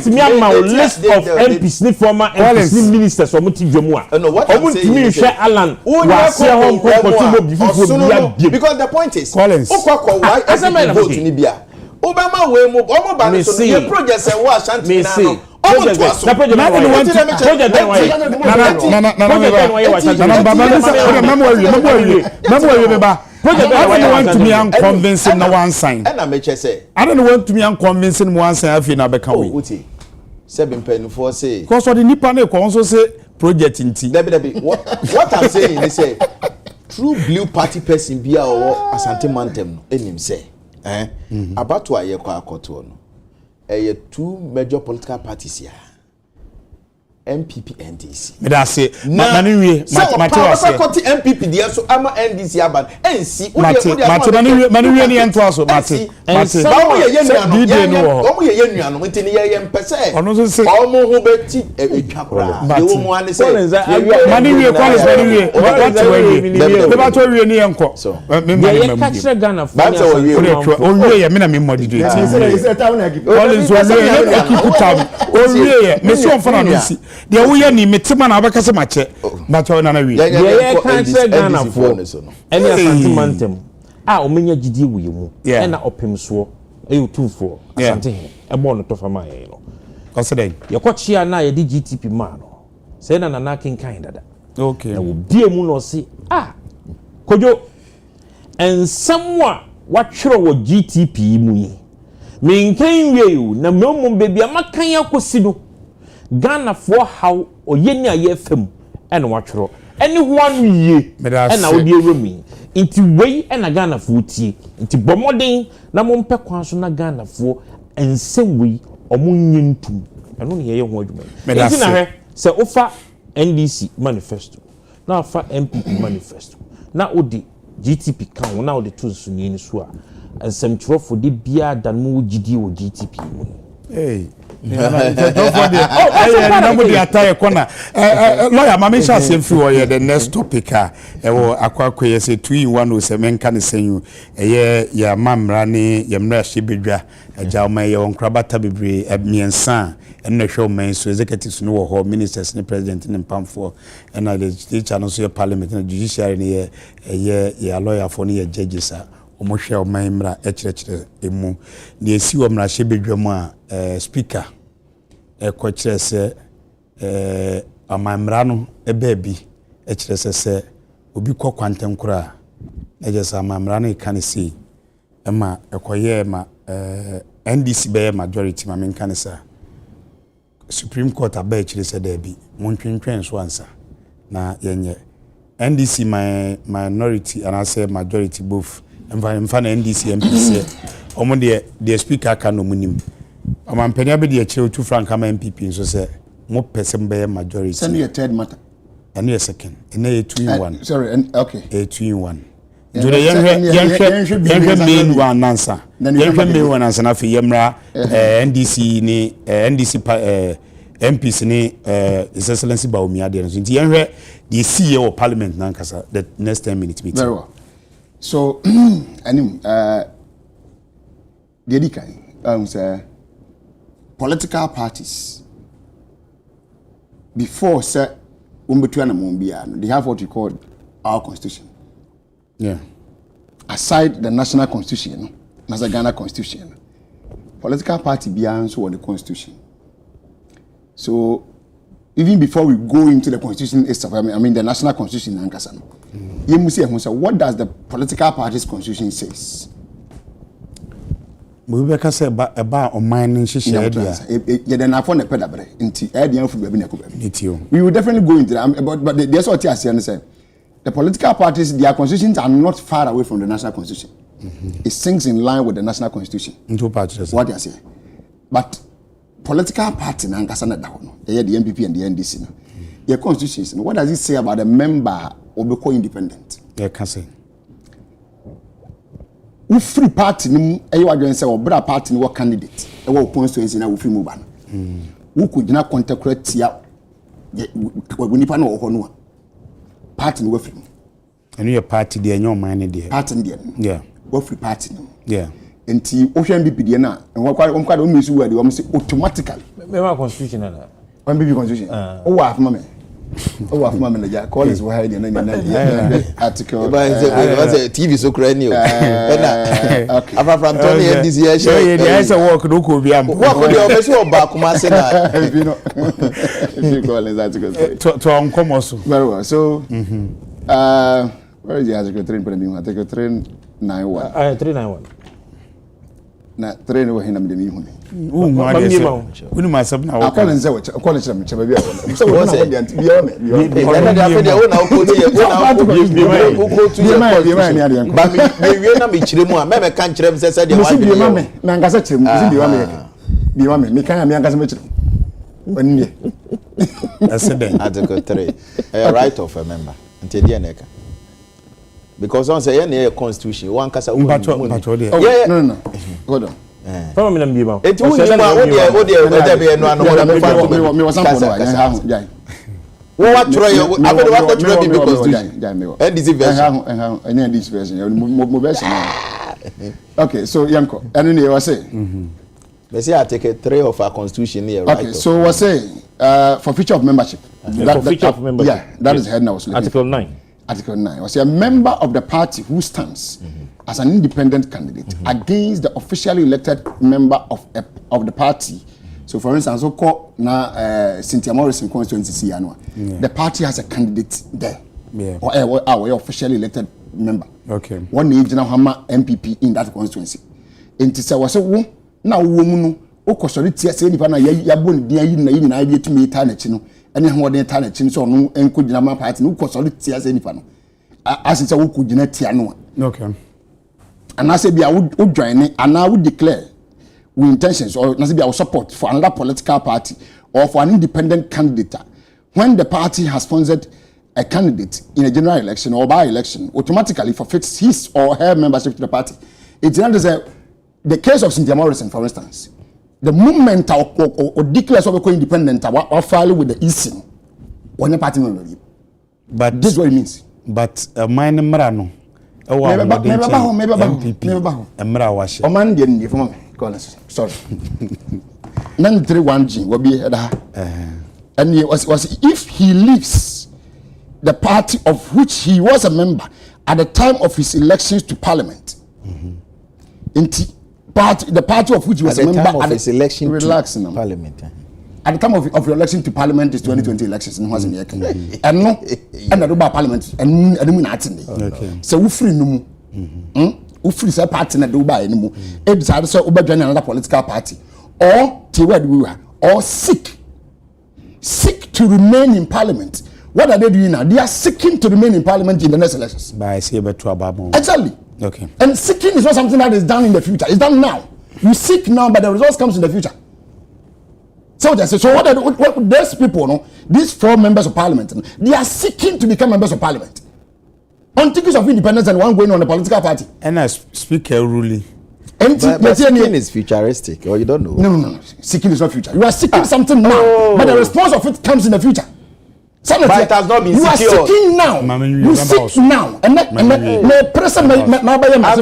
me am list of MPs ni former MPs ministers omo ti dwemu a. No what because the point is Collins why vote ni bia Obama we mo omo ba no so ye project say wa Ashanti na no omo to aso I don't want to be unconvincing no one sign. And I make say I don't want to be unconvincing one sign afi na be kan we. Seven pen for say because the nipa na ko so say project inti. Debi what I'm saying is say true blue party person bia or Asante Mantem no enim say about to aye kwa akoto no two major political parties here MPP NDC me da say manwe Mateo say MPP dia so ama NDC aban NC manwe ni ento aso mate ba mo ye nuano ntini ye mpese ono so say omo ho beti edwa kra ye wo mu ane say manwe Collins what we ba to we ni enko me ye catch Ghana for owie ye me na me modidi Collins owie keep time owie me so on no si de wo ye ni metima na abaka se mache macho na na wi ye cancer Ghana for any Asante Mantem omenya gidie wuye mu na opem so tumfo Asante he ebo no to fama ye no consider ye kwachia na ye di GTP ma no se na na kin kan dada okay na wo bie mu no se kojo ensamwa watwero wo GTP mu yi me nkan wie na mmom bebi amakan akosi do Ghana for how oyeni aye fam ena watwero eni ho anu yie ena odi ewemi nti wei ena Ghana for tie nti bomoden na mompe kwan so na Ghana for ensem wei omunye ntum eno ne ye ho adwuma nti na he se ofa NDC manifesto na ofa MPP manifesto na odi GTP kan na odi tunsu ni so a ensem twrofo de bia dan mu gidi wo GTP mu lawyer mama sha say free o the next topic akwa say 2 in 1 say menka ne senyu ya mamra ne ya mra hye bedwa agya ma ye onkrabata bebre miensa eno hwe man so executives no ho ministers ne president ne pamfo and the teacher no so your parliament and judiciary ne ye lawyer for ne ye judges omo hwe o man mra ekirekire emu ne esi o mra hye bedwa mu a speaker ko kire se amamra no ebabi ekire se obi kɔ kwantem kora ejesa amamra no kan se ema ekoye ma NDC be majority ma men kan sa Supreme Court aba ekire se da bi montwentwen so ansa na yenye NDC minority and I say majority both mfa na NDC MPC omo de speaker kan no munim amampania be de ekire 2 franc ama MPP so say mo person be majority send your third matter and your second and 2 in 1 sorry and okay 2 in 1 do the young main one answer. Young main one answer for Yemra, NDC, MPs, His Excellency Baumia, the CEO of Parliament, Nankasa, the next 10 minutes meeting. Very well. So, anyway, Adekye, political parties, before, sir, they have what we call our constitution. Yeah. Aside the national constitution, the Ghana constitution, political party beyond so the constitution. So even before we go into the constitution itself, I mean the national constitution in Ankasa, you must say, what does the political party's constitution says? We will say about on mining share. We will definitely go into that, but there's what I say. The political parties, their constitutions are not far away from the national constitution. It sinks in line with the national constitution. What I say, but political party na nkasa da ho no the MPP and the NDC no their constitutions, what does it say about a member of the independent? Yeah, can say we free party ni e wa dwen say obra party ni wo candidate e wo constituency na wo free move ba no wo ko gina contact tia we nipa na wo ho no party ni wo free and your party there your mind there party there yeah wo free party no yeah enti o hwe MPP there na wo kwa do misu word wo say automatically me ma constitution na MPP constitution o wa afama me o wa afama me na ja call is wo hide na article was a TV so cry new okay afa from Tony NDC ya share there is a work no ko bi am work dey o be so ba kuma say na if you call is article to uncommon so very well so where is the article 3 article 391 391 na 3 no hin na me dem hu ni unu ma sab na akọ nze we akọ na chira me chaba bia wona so we na won dia bia wona na da fe dia wona okoti e wona okoti e ba me wie na me chire mu a me kan chire me se dia wa bia ma me na ngasa chire mu si bia ma me kan me ngasa me chire wonni accident article 3 a right of a member until dia neka because on say any constitution one kasa no hold on Fama mi na mbima. Eti wo ni ma wo de be no anu wo me fa to me was sample no wo wa tro yo abede wa tro bi constitution NDC version any NDC version mo version okay so yanko anu ne was say they say article 3 of our constitution here right okay so was say for feature of membership yeah that is head now article 9 Article 9 was a member of the party who stands as an independent candidate against the officially elected member of the party. So, for instance, Cynthia Morrison constituency, the party has a candidate there, or a officially elected member. Okay. One age now MPP in that constituency. And to was a now woman who consolidate say if I yabon dear you na be to me tarnachino. Any more than talent so no encourage na party no consolidate tia say nipa no as say wo kugina tia no okay and I say be I would join and I would declare we intentions or na say be I would support for another political party or for an independent candidate when the party has sponsored a candidate in a general election or by election automatically forfeits his or her membership to the party. It's not the case of Cynthia Morrison, for instance. The movement or declares of independent or file with the EC when the party member. But this is what it means. But mine Marano. Sorry. 931G will be and he was if he leaves the party of which he was a member at the time of his elections to parliament. The party of which he was a member at his election to parliament. At the time of your election to parliament is 2020 elections and wasn't yet. And no, and the parliament and nothing. So we free no more. We free say party na do buy anymore. It's either so over join another political party or to where we are or seek to remain in parliament. What are they doing now? They are seeking to remain in parliament in the next elections. By say about Ababo. Exactly. Okay. And seeking is not something that is done in the future. It's done now. You seek now, but the results comes in the future. So they say, so what these people, these 4 members of parliament, they are seeking to become members of parliament. on tickets of independence and one going on the political party. And as speaker ruling. But seeking is futuristic, or you don't know? No. Seeking is not future. You are seeking something now, but the response of it comes in the future. But it has not been you secured. You are seeking now. You seek now. I'm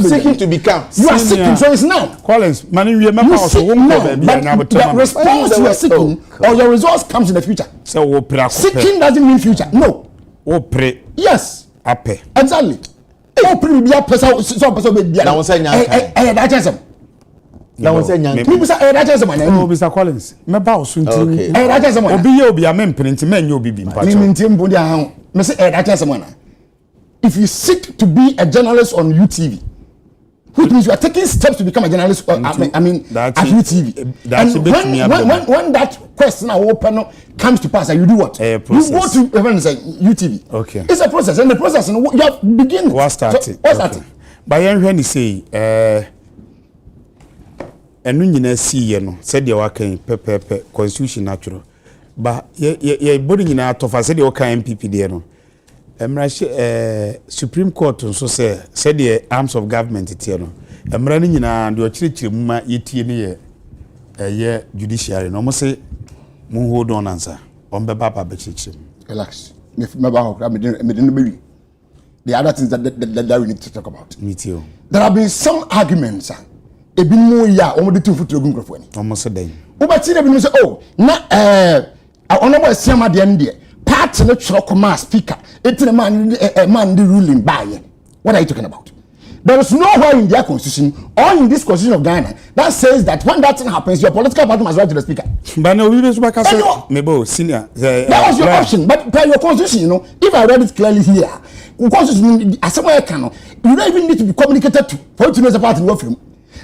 seeking to become. You are seeking, so it's now. Collins, you seek now, but the response you are seeking or your results comes in the future. Seeking doesn't mean future. No. Yes. Exactly. Oh, pretty be a person. So person be there. Now, say that chance. Now, say nyanka. People say that chance, man. Oh, Mr. Collins, me ba osun ti. That chance, man. Obi ye obi amem print men you obi bi mpacho. Me mintim bo dia ha. Me say that chance, man. If you seek to be a journalist on UTV, which means you are taking steps to become a journalist. I mean, at UTV. And when that question comes to pass, you do what? You go to say UTV. Okay. It's a process, and the process you have begin. What started? By when you say, and when you see, you know, said you are pepe constitution natural, but ye body in out of I said you are MPP there no. Supreme Court so said the arms of government it no emra ni nyina de ochirechire mu ma yetie ne ye judiciary no mo say mo hold on answer on be papa be chirechire relax me ba ho me no be the other things that we need to talk about there have been some arguments ebi mo ya o mo de tu futuro gunkrofo ni o mo say den o ba tire bi no say oh na honorable asiama de ne part no chokoma speaker it's a man the ruling by. What are you talking about? There is nowhere in their constitution or in this constitution of Ghana that says that when that thing happens, your political party must write to the speaker. But no, we just back say maybe senior. That was your option, but by your constitution, you know, if I read it clearly here, constitution as somewhere can you don't even need to be communicated to for you to know the party work from.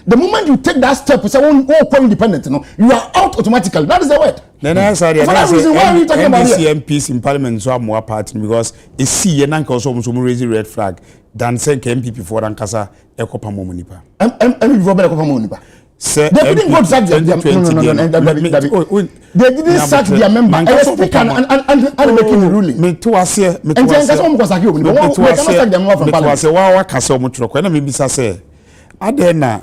The moment you take that step, say independent, you know, you are out automatically. That is the word. Then I said, for that reason, why are you talking about MPs in parliament so more party because it's see and also raise red flag than send MPP for Ankasa Ekopa Momunipa. MPP for Ekopa Momunipa. They didn't go to sack their they didn't sack their member. And making the ruling. Me too was here. Me too was here.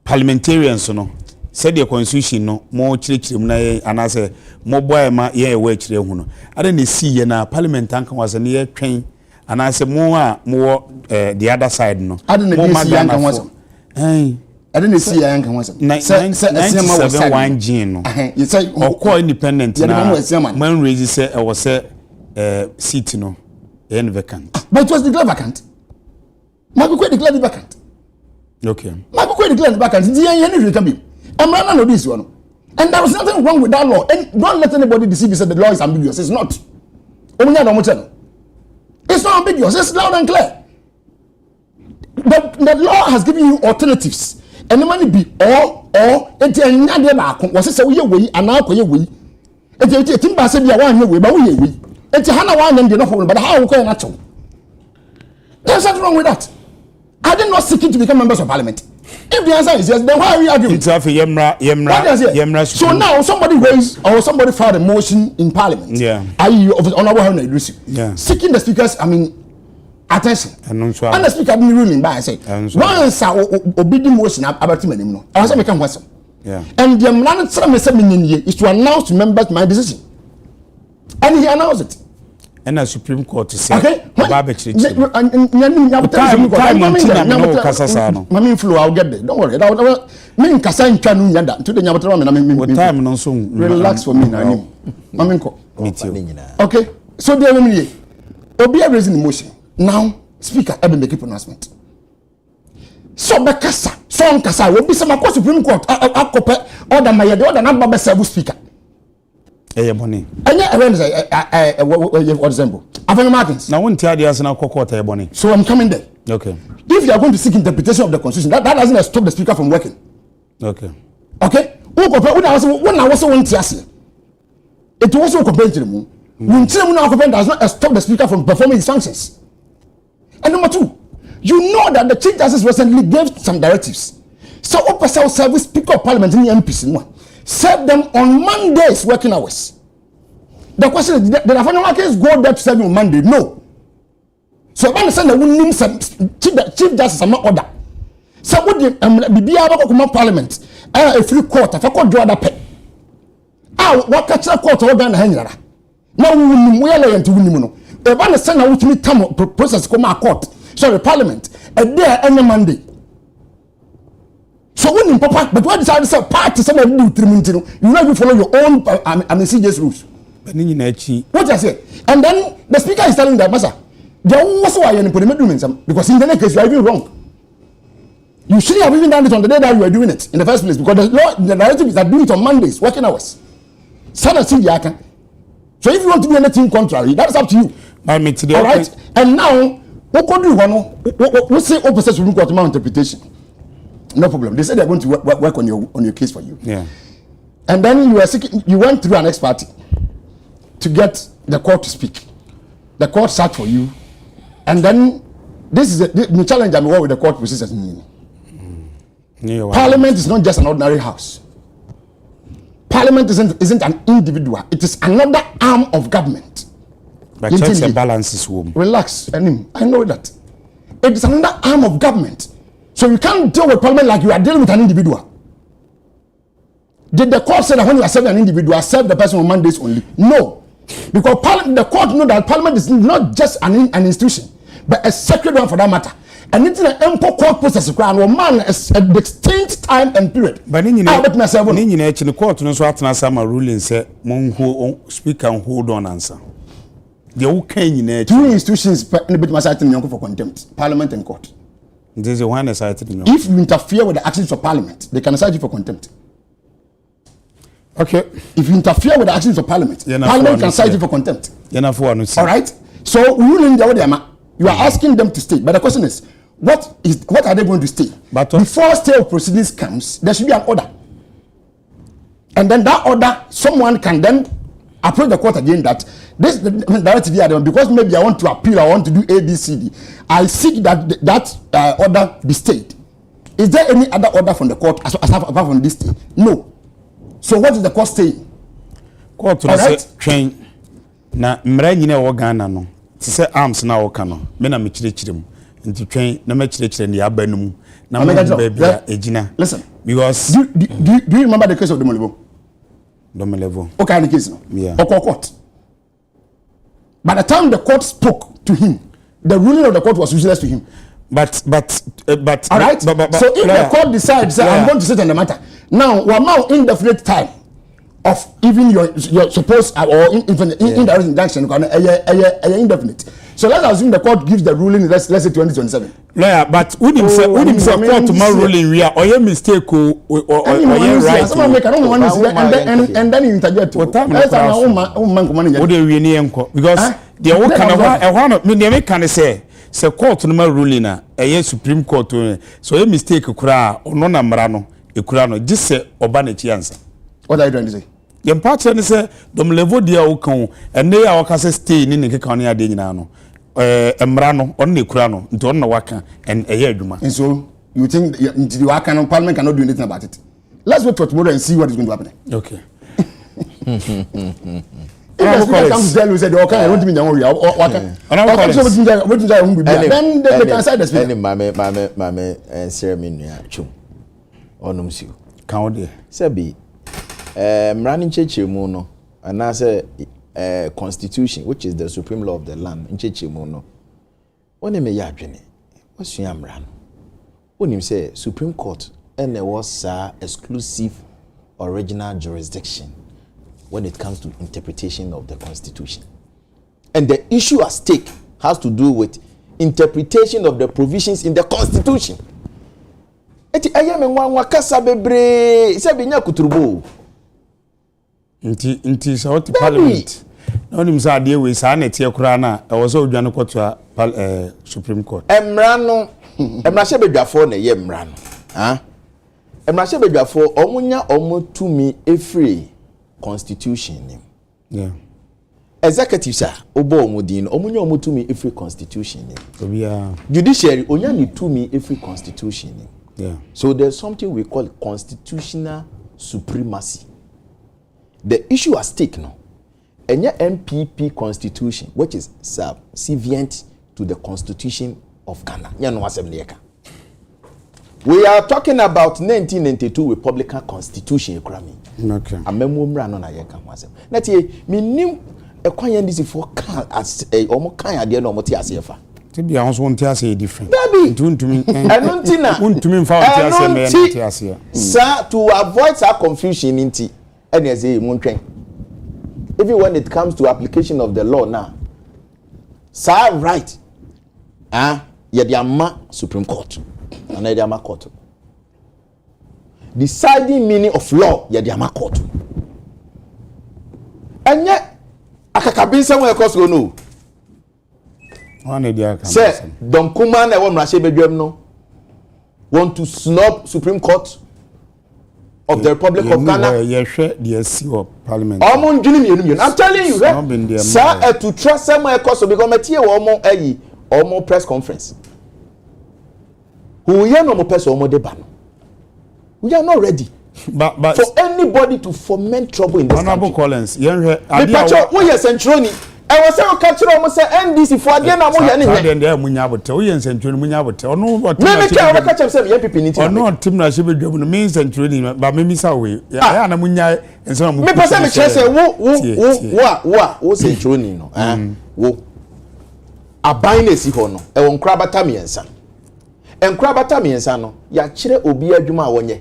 Parliamentarians no said the constitution no more chirechire mu na anase mo boy ma ye we chire hu no ade na si ye na parliament anka was na ye twen anase mo a mo the other side no mo ma si anka wasam ade na si anka wasam se one gene no you say okọ independent na man raise say e was seat no en vacant but it was declared vacant ma be declared vacant. Okay. My book declared vacant. And there was nothing wrong with that law. And don't let anybody deceive you that the law is ambiguous. It's not. It's not ambiguous. It's loud and clear. The law has given you alternatives. And the money be or it's a nyade was say we way and now we way. It's a timber said you one way, but we it's a hana one and no problem. But how can natural? There's nothing wrong with that. Are they not seeking to become members of parliament? If the answer is yes, then why are we arguing? It's a yemra. So now somebody raised or somebody filed a motion in parliament. Yeah. I.e. of the Honorable Henry Idrisi. Yeah. Seeking the speaker's, attention. And the speaker didn't ruling by I say. Once I obey the motion about him. I was making question. Yeah. And the man is to announce to members my decision. And he announced it. And the Supreme Court to say, okay, I'll get there. Don't worry. Relax for me now. Okay, so there Obi raising the motion. Now, Speaker, I will make a pronouncement. So, Bekasa, so Nkasa, will be some Supreme Court, order my order, not Baba Sabu Speaker. Ebony. What example? Avenge Martins. Now, one tell the answer now, Ebony. So I'm coming there. Okay. If you are going to seek interpretation of the constitution, that doesn't stop the speaker from working. Okay. Okay? When I was one tiasi, it was also compared to the moon. When does not stop the speaker from performing his functions. And number two, you know that the Chief Justice recently gave some directives. So, Upper South Service Speaker of Parliament in the MPs in one. Serve them on Mondays working hours. The question is, did the case go there to serve you on Monday? No. So when say na wonim chief justice am order. So what the bibia ba ko parliament a free court afa ko do pe. What catch court o Ghana ha nyara. Na wonim we lawyer nti wonim no. E ba na say na wotumi tam process ko ma court. Sorry, parliament. A day any Monday. So when in papa, but what decided to say party some do trimentino, you know you follow your own CJ's rules. What I say? And then the speaker is telling that Massa, there was why you put him because in the next case you are even wrong. You shouldn't have even done it on the day that you were doing it in the first place because the law, the narrative is that doing it on Mondays, working hours. So if you want to do anything contrary, that's up to you. All right? And now, what could you want? We say opposite Supreme Court interpretation. No problem. They said they're going to work on your case for you. Yeah. And then you went through an ex parte to get the court to speak. The court sat for you, and then this is the challenge I'm with the court procedures. Parliament is not just an ordinary house. Parliament isn't an individual. It is another arm of government. But checks and balances, woman. Relax, I know that. It is another arm of government. So you can't deal with parliament like you are dealing with an individual. Did the court say that when you are serving an individual, serve the person on Mondays only? No. Because the court know that parliament is not just an institution, but a sacred one for that matter. And it's an ample court process where man is a distinct time and period. But in the court, no so some ruling say speaker and hold on answer. The okay two institutions for contempt, parliament and court. This is one if you interfere with the actions of parliament, they can cite you for contempt. Okay. If you interfere with the actions of parliament, parliament can cite you for contempt. All right. So you are asking them to stay, but the question is, what are they going to stay? But before stay of proceedings comes, there should be an order, and then that order, someone can then approach the court again that this directive here, because maybe I want to appeal, I want to do ABCD. I seek that order be stayed. Is there any other order from the court apart from this stay? No. So what is the court saying? Court to say train na mra nyina wo Ghana no. Ti say arms na wo ka no. Me na me chirechirem. Nti train na me chirechire ne abanum. Na me bebia ejina. Listen. Because do you remember the case of Domelevo? Okay, the case no. Yeah. Court. By the time the court spoke to him, the ruling of the court was useless to him. But all right. So if the court decides, I'm going to sit on the matter. Now we're now indefinite time of even your supposed or indirect injunction indefinite. So let's assume the court gives the ruling. Let's say 2027. Lawyer, but who him say court tomorrow ruling we are or your mistake or right. Someone make and then you interject. What time? Because the whole kind of one me can say court no ruling na Supreme Court so a mistake kura ono na mra no ekura no just say oba na chi answer. What are you trying to say? Your partner say Domelevo dia wo kan and they are waka stay ni nke kan ya de nyina no emra no on na ekura no nti on na waka and adwuma. And so you think the waka no parliament cannot do anything about it? Let's wait for tomorrow and see what is going to happen. Okay. If the comes tell you said okay, I don't mean then they can side the speaker. Mame Nsroma chum. Onumsiu. Kan de. Sebi mrani nchechemu no anase constitution which is the supreme law of the land nchechemu no. One me ya adwene. Osua mrano. Onim say Supreme Court and there was exclusive original jurisdiction when it comes to interpretation of the Constitution. And the issue at stake has to do with interpretation of the provisions in the Constitution. Eti ayame nwa kasa bebre se binya kuturubo. Nti sa what parliament. No nim sa de we sa na tie kura na e wo so odwane koto Supreme Court. Emra she bedwafo na ye emra no. Emra she bedwafo omunya omutumi efree Constitution name. Yeah. Executive sir, obo omudin, omunya omutumi every constitution name. Yeah. Judiciary, onya ni tumi every constitution name. Yeah. So there's something we call constitutional supremacy. The issue at stake now, enya MPP constitution, which is subservient to the constitution of Ghana. We are talking about 1992 Republican Constitution. Okay. Amemumra no na yeka wasem. Na tie minim ekwan ndisi for kan as omo kan ade na omo ti asefa. Ti bia won so won ti ase different. Baby. Tuntumi. Enunti na. Untumi mfa ti ase me na ti ase. Sir, to avoid that confusion inti ene say muntwen. Even when it comes to application of the law now. Sir, right. Ye the ama Supreme Court. And the ama court. Deciding meaning of law, ye the ama court. And yet, akakabin somewhere across go no. One dia kan. Say, Don Kuman e won rashe bedwem no. Want to snub Supreme Court of the Republic of Ghana. Ye hwe the SC of Parliament. I'm telling you, sir, to trust somewhere across because metie wo mo press conference. Who you no mo person mo deba no. We are not ready. But for anybody to foment trouble in this Honorable country. Collins, yen hwe we yes centroni. I was saying catch am say NDC for ade na mo ye ne he. Ade munya bote. We yen centroni munya bote. Ono me catch am say me people ni ti. Ono tim na she bedwam no me centroni ba me misa we. Ya na munya enso na me person me say wo centroni no. Wo aban na si ho no. E won krabata miensa. Enkrabata miensa no ya kire obi adwuma a wonye.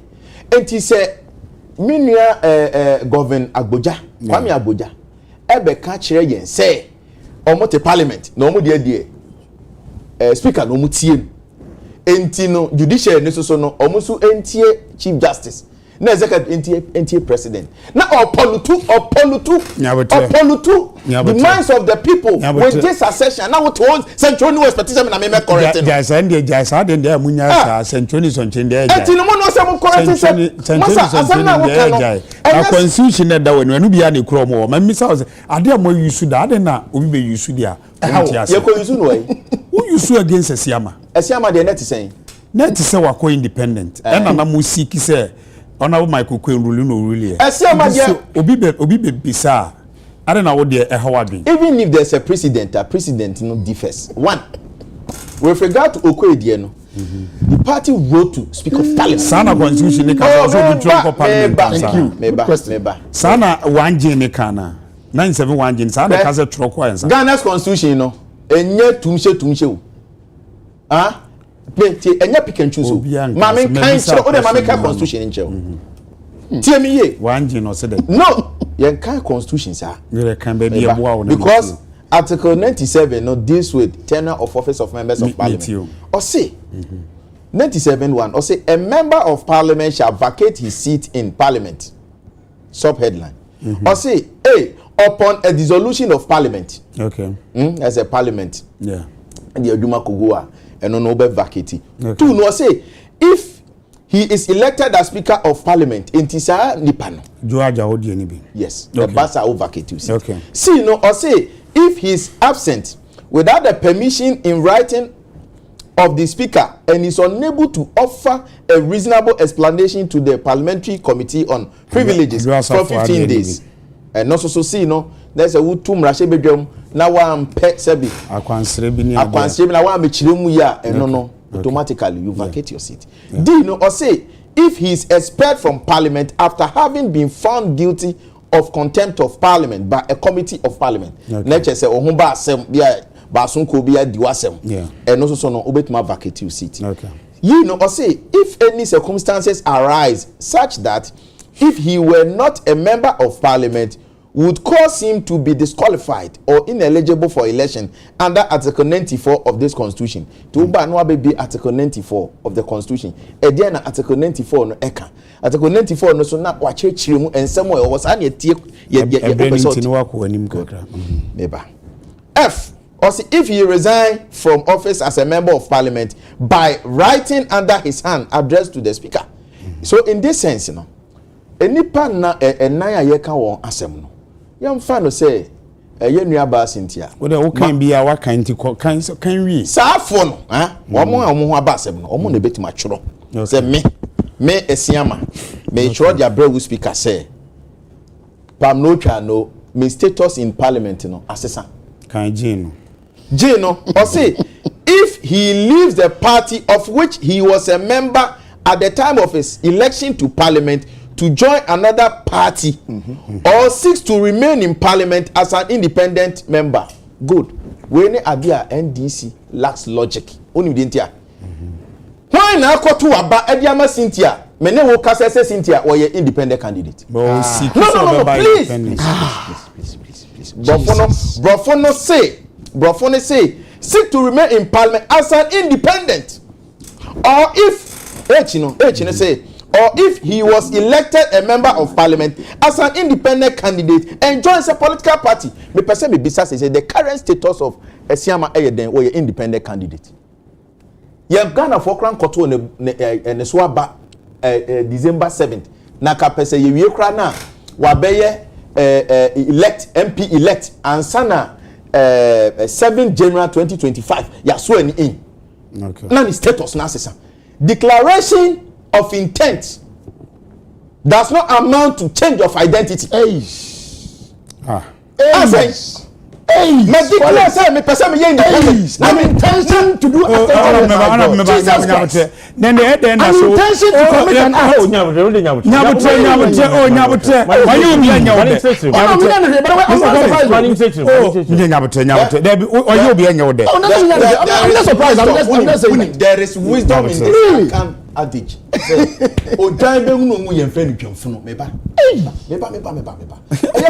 Enti se minua govern Agboja, Kwame Agboja. Ebe ka kire yen se omote parliament na omo de speaker no mutie enti no judiciary ne so no omo so entie chief justice na executive entie president na opolutu the minds of the people with this accession now what was central new expectation na me correct no jaisa de munya sa central so nchen de enti no mo no se mo correct central na constitution na da wonu anu bia na kuro mo ma misa ade mo yusu da ade na obi be yusu dia ye ko yusu no who yusu against Esiama de net say net say wa ko independent e na mo seek say Honorable Michael Queen rule no really. Obi be bisa. I don't know what they doing. Even if there's a precedent no differs. One, with regard to Okoye no, the party wrote to speak of talent. Sana constitution ne kan also be drawn for parliament. Thank you. Meba. Sana 1J ne kana. 971 sana ka se troko yansa. Ghana's constitution no, enye tumhye o. Plenty enya pick and choose. Mama kan chiro o de mama kan constitution nche o. Tie me ye. 1J no said that. No, yen kan constitution sir. You can be eboa because Article 97 no deals with tenure of office of members of parliament. Or say 97(1) or say a member of parliament shall vacate his seat in parliament. Sub-headline. Or say upon a dissolution of parliament. Okay. As a parliament. Yeah. And the Aduma Kogua and no be vacate. Two no say if he is elected as speaker of parliament in Tisa Nipano. Joaja odi eni bi. Yes. The Basa will vacate you. Okay. See no or say if he is absent without the permission in writing of the speaker and is unable to offer a reasonable explanation to the parliamentary committee on privileges for 15 days. And also so see no there's a wutum rashe bedwam na wa pet sebi akwansere bi ni na wa mechiremu ya no automatically you vacate your seat. Do you know or say if he is expelled from parliament after having been found guilty of contempt of parliament by a committee of parliament. Nature say ohun ba asem bia ba sunko bia diwasem. And also so no obetuma vacate your seat. Okay. You know or say if any circumstances arise such that if he were not a member of parliament would cause him to be disqualified or ineligible for election under Article 94 of this constitution. To no be Article 94 of the constitution. Again, Article 94 no eka. Article 94 no so na wa chiremu and somewhere was an F or see if he resign from office as a member of parliament by writing under his hand addressed to the speaker. So in this sense, you know, enipa na enaya yeka won asem no yam fa no say ye nua ba sentia wo de wo kan bia wa kan ti kan wi saafo no wo mo ho aba asem no omo na betima tworo say me esiama me tworo dia brew speaker say pam no twa no me status in parliament no asesa kan J no or say he leaves the party of which he was a member at the time of his election to parliament to join another party or seeks to remain in parliament as an independent member. Good. When idea NDC lacks logic. Only Cynthia. Why na koto aba Ediama Cynthia? Mene wo kasa say Cynthia or your independent candidate. No, please. Brofono say seek to remain in parliament as an independent. Or if say, or if he was elected a member of parliament as an independent candidate and joins a political party. Me person me bisa say the current status of Esiama Eyeden or your independent candidate. Ye Ghana for kran koto ne so aba December 7th. Na ka pese ye wie kra na wa beye elect MP elect ansana 7 January 2025 ya so any in. Okay. Na the status na sesa. Declaration of intent does not amount to change of identity. Hey. Me declare say me person me independent. Na intention to do then the head then so intention to commit an act. Nyabutre why you be anyawde I'm not surprised. I'm just saying there is wisdom in this adage. Odan be hunu mu yen friend twemfuno meba.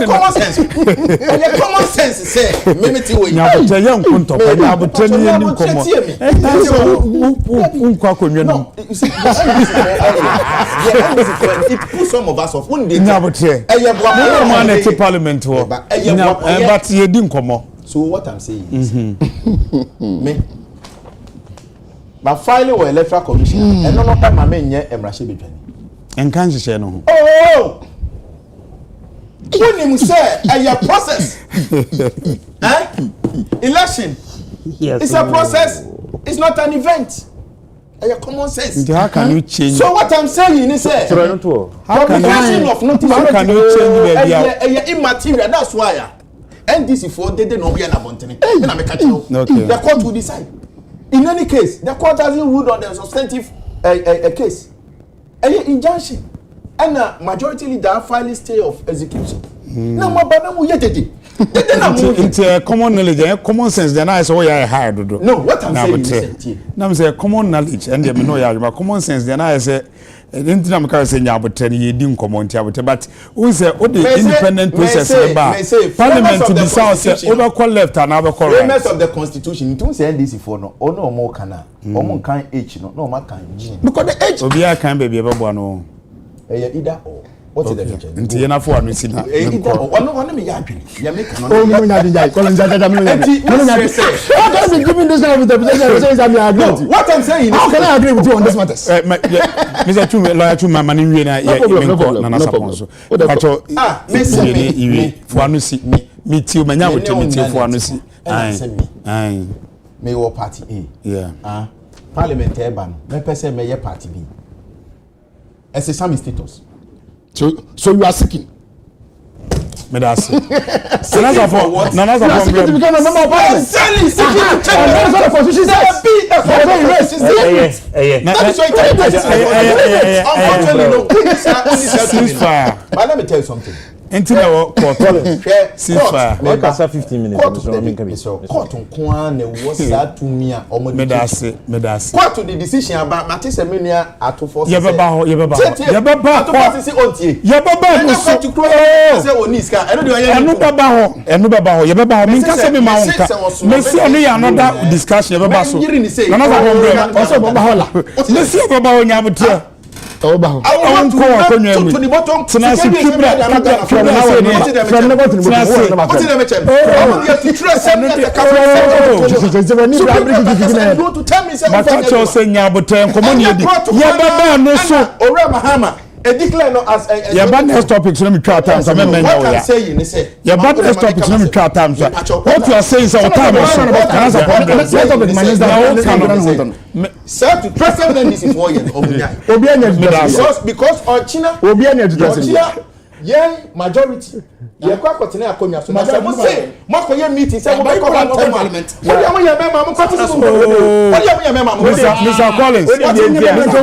Common sense. Common sense say memeti we. Nyabutre yen kunto pa nyabutre ni yen komo. Unkwa konwa no. It puts some of us off. Nyabutre. Man at parliament ho. But ye din komo. So what I'm saying is me but filing with electoral commission and no time my men nye emrashe betwani enkan hye no oh when him say a process election yes, it's a process, it's not an event. A common sense. How can you change? So what I'm saying is how can you change immaterial? That's why NDC for they don't be an abundant. The court will decide. In any case, the court hasn't ruled on the substantive case. Injunction and a majority leader filing stay of execution. No more banamu yet. It's common knowledge, common sense. Then I saw you hired. No, what I'm saying is now say common knowledge and they know you but common sense. Then I say into them can say but 10 years didn't come on but we say all the independent process parliament to decide say over call left and over call right. Premise of the constitution don't say NDC for no or no more can or can H no more can G because the H Obia can baby ever no either or. What's the picture? Nti yena fo anu sina. One me ya adwene. Ya make no. Oh no nya dinja. Call nja me. No say. How can I be giving this kind of interpretation say I'm agree? What I'm saying is how can I agree with you on this matter? Mr. Chume lawyer Chume mani wie na ye menko na sapon so. Pacho me say me fo anu si me ti o manya wo me ti fo anu si. Ai. Me wo party A. Yeah. Parliamentary ban. Me person me ye party B. As a some status. So you are seeking. Me that's it. Nana for what? Nana for seeking to become a member of parliament. Seeking to change. That's what the constitution says. That is why unfortunately, no. But let me tell you something. Until our court ceasefire. Make us 15 minutes. Court on Kwan was that to me. Me that's it. Court to the decision about Matisse Menia at 2 Yababa. I want to the bottom to a declare no as your bad next topic so me try time so me what I'm saying is say your bad next topic so me try time so what you are saying is our time is that's a problem let's topic man is that sir to president this is 4 years because China majority. You are quite continue akonya so. Say mo say mo ko ye meeting say mo be cover parliament. What you ya member mo party so. What you ya member mo. Mr. Collins. What you ya member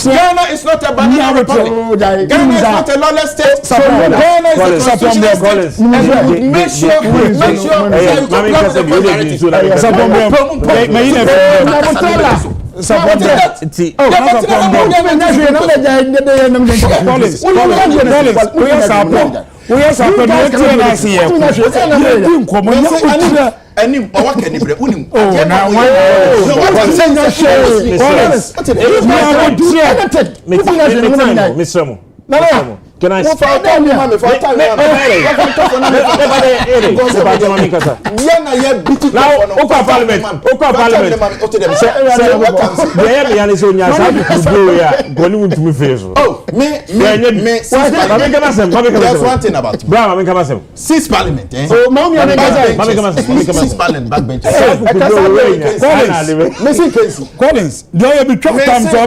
Ghana is not a banana republic. Ghana is not a lawless state. Ghana is a constitutional state. Make sure Anim or can you unim? Can I say six parliament. Collins, do you be tough time to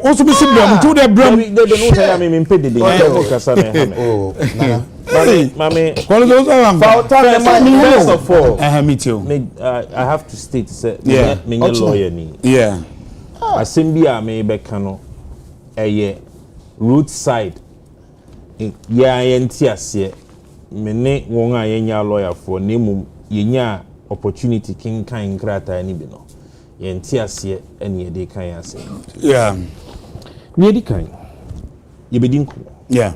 also be similar to the Mami, first of all, I have to state, me lawyer ni. Yeah. Assembly me bekano, roadside. Entiase. Me ne wonga yenya lawyer for nemu yenya opportunity king kan krata ani bi no. Entiase eni de kan ase. Yeah. Ni di kan. Yebedinku. Yeah.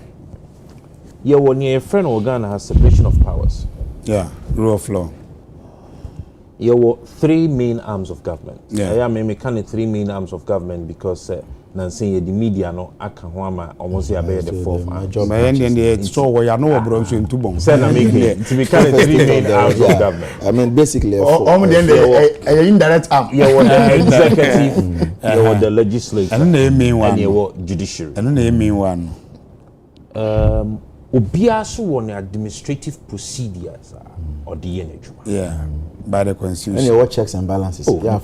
Your friend Ghana has separation of powers. Yeah, rule of law. Your three main arms of government. Yeah. I mean, kind of three main arms of government because Nancy the media no Akahwama almost the fourth arm. So we are no bro in two bones. Send to be kind of three main arms of government. I mean, basically, indirect arm. You were the executive, you were the legislature, and you were judiciary. And the main one. Obiasu won administrative procedures or the energy. Yeah, by the constitution. And what checks and balances? Oh, yeah,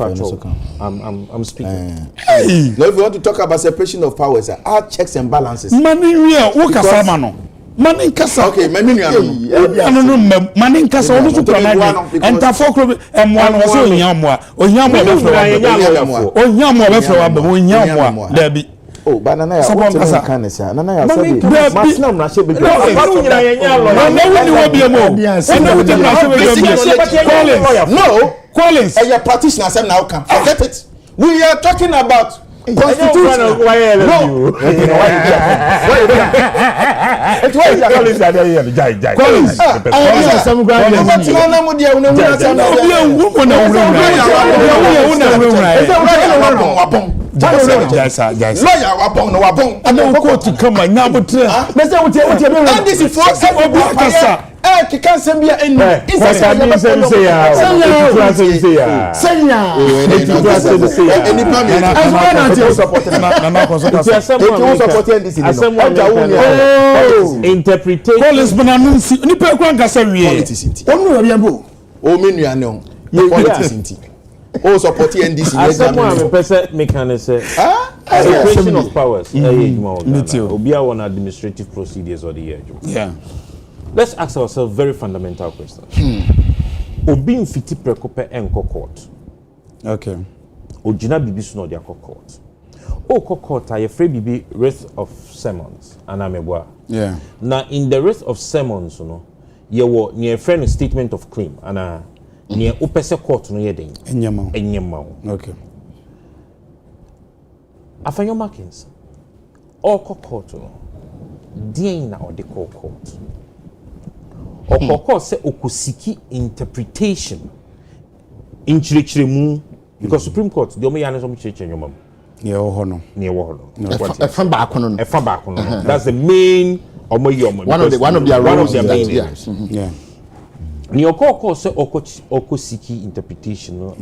I'm speaking. Hey, now if you want to talk about separation of powers, our checks and balances. Money real, what Casamano? Money Casa. Okay, money money Casa. Also to and Tafok and one was on Yamwa, or Yamwa, Debbie. Oh, banana. Someone can say, Nana, Collins, and your practitioners have now come. Forget it. We are talking about constitution. Lawyer wapong no wapong. I don't go to come my now but this is for Kikan Sambia and oh, support NDC. Someone person mechanism. Separation of powers. Obia on administrative procedures or the year. Yeah. Let's ask ourselves very fundamental questions. Obi mfiti prekope enko court. Okay. Ojina bibi suno dia court. O court aye free bibi writ of sermons anamebwa. Yeah. Now in the writ of sermons no ye wo near friend statement of claim ana near opese court no ye den. Enyema. Okay. Afanyo markings. O court no dien na o de court. Okoko say okosiki interpretation in chirichirimu because Supreme Court the only yanes om chirichinyoma ne wo ho no efa ba kono that's the main one of their main yeah ni okoko say okosiki interpretation no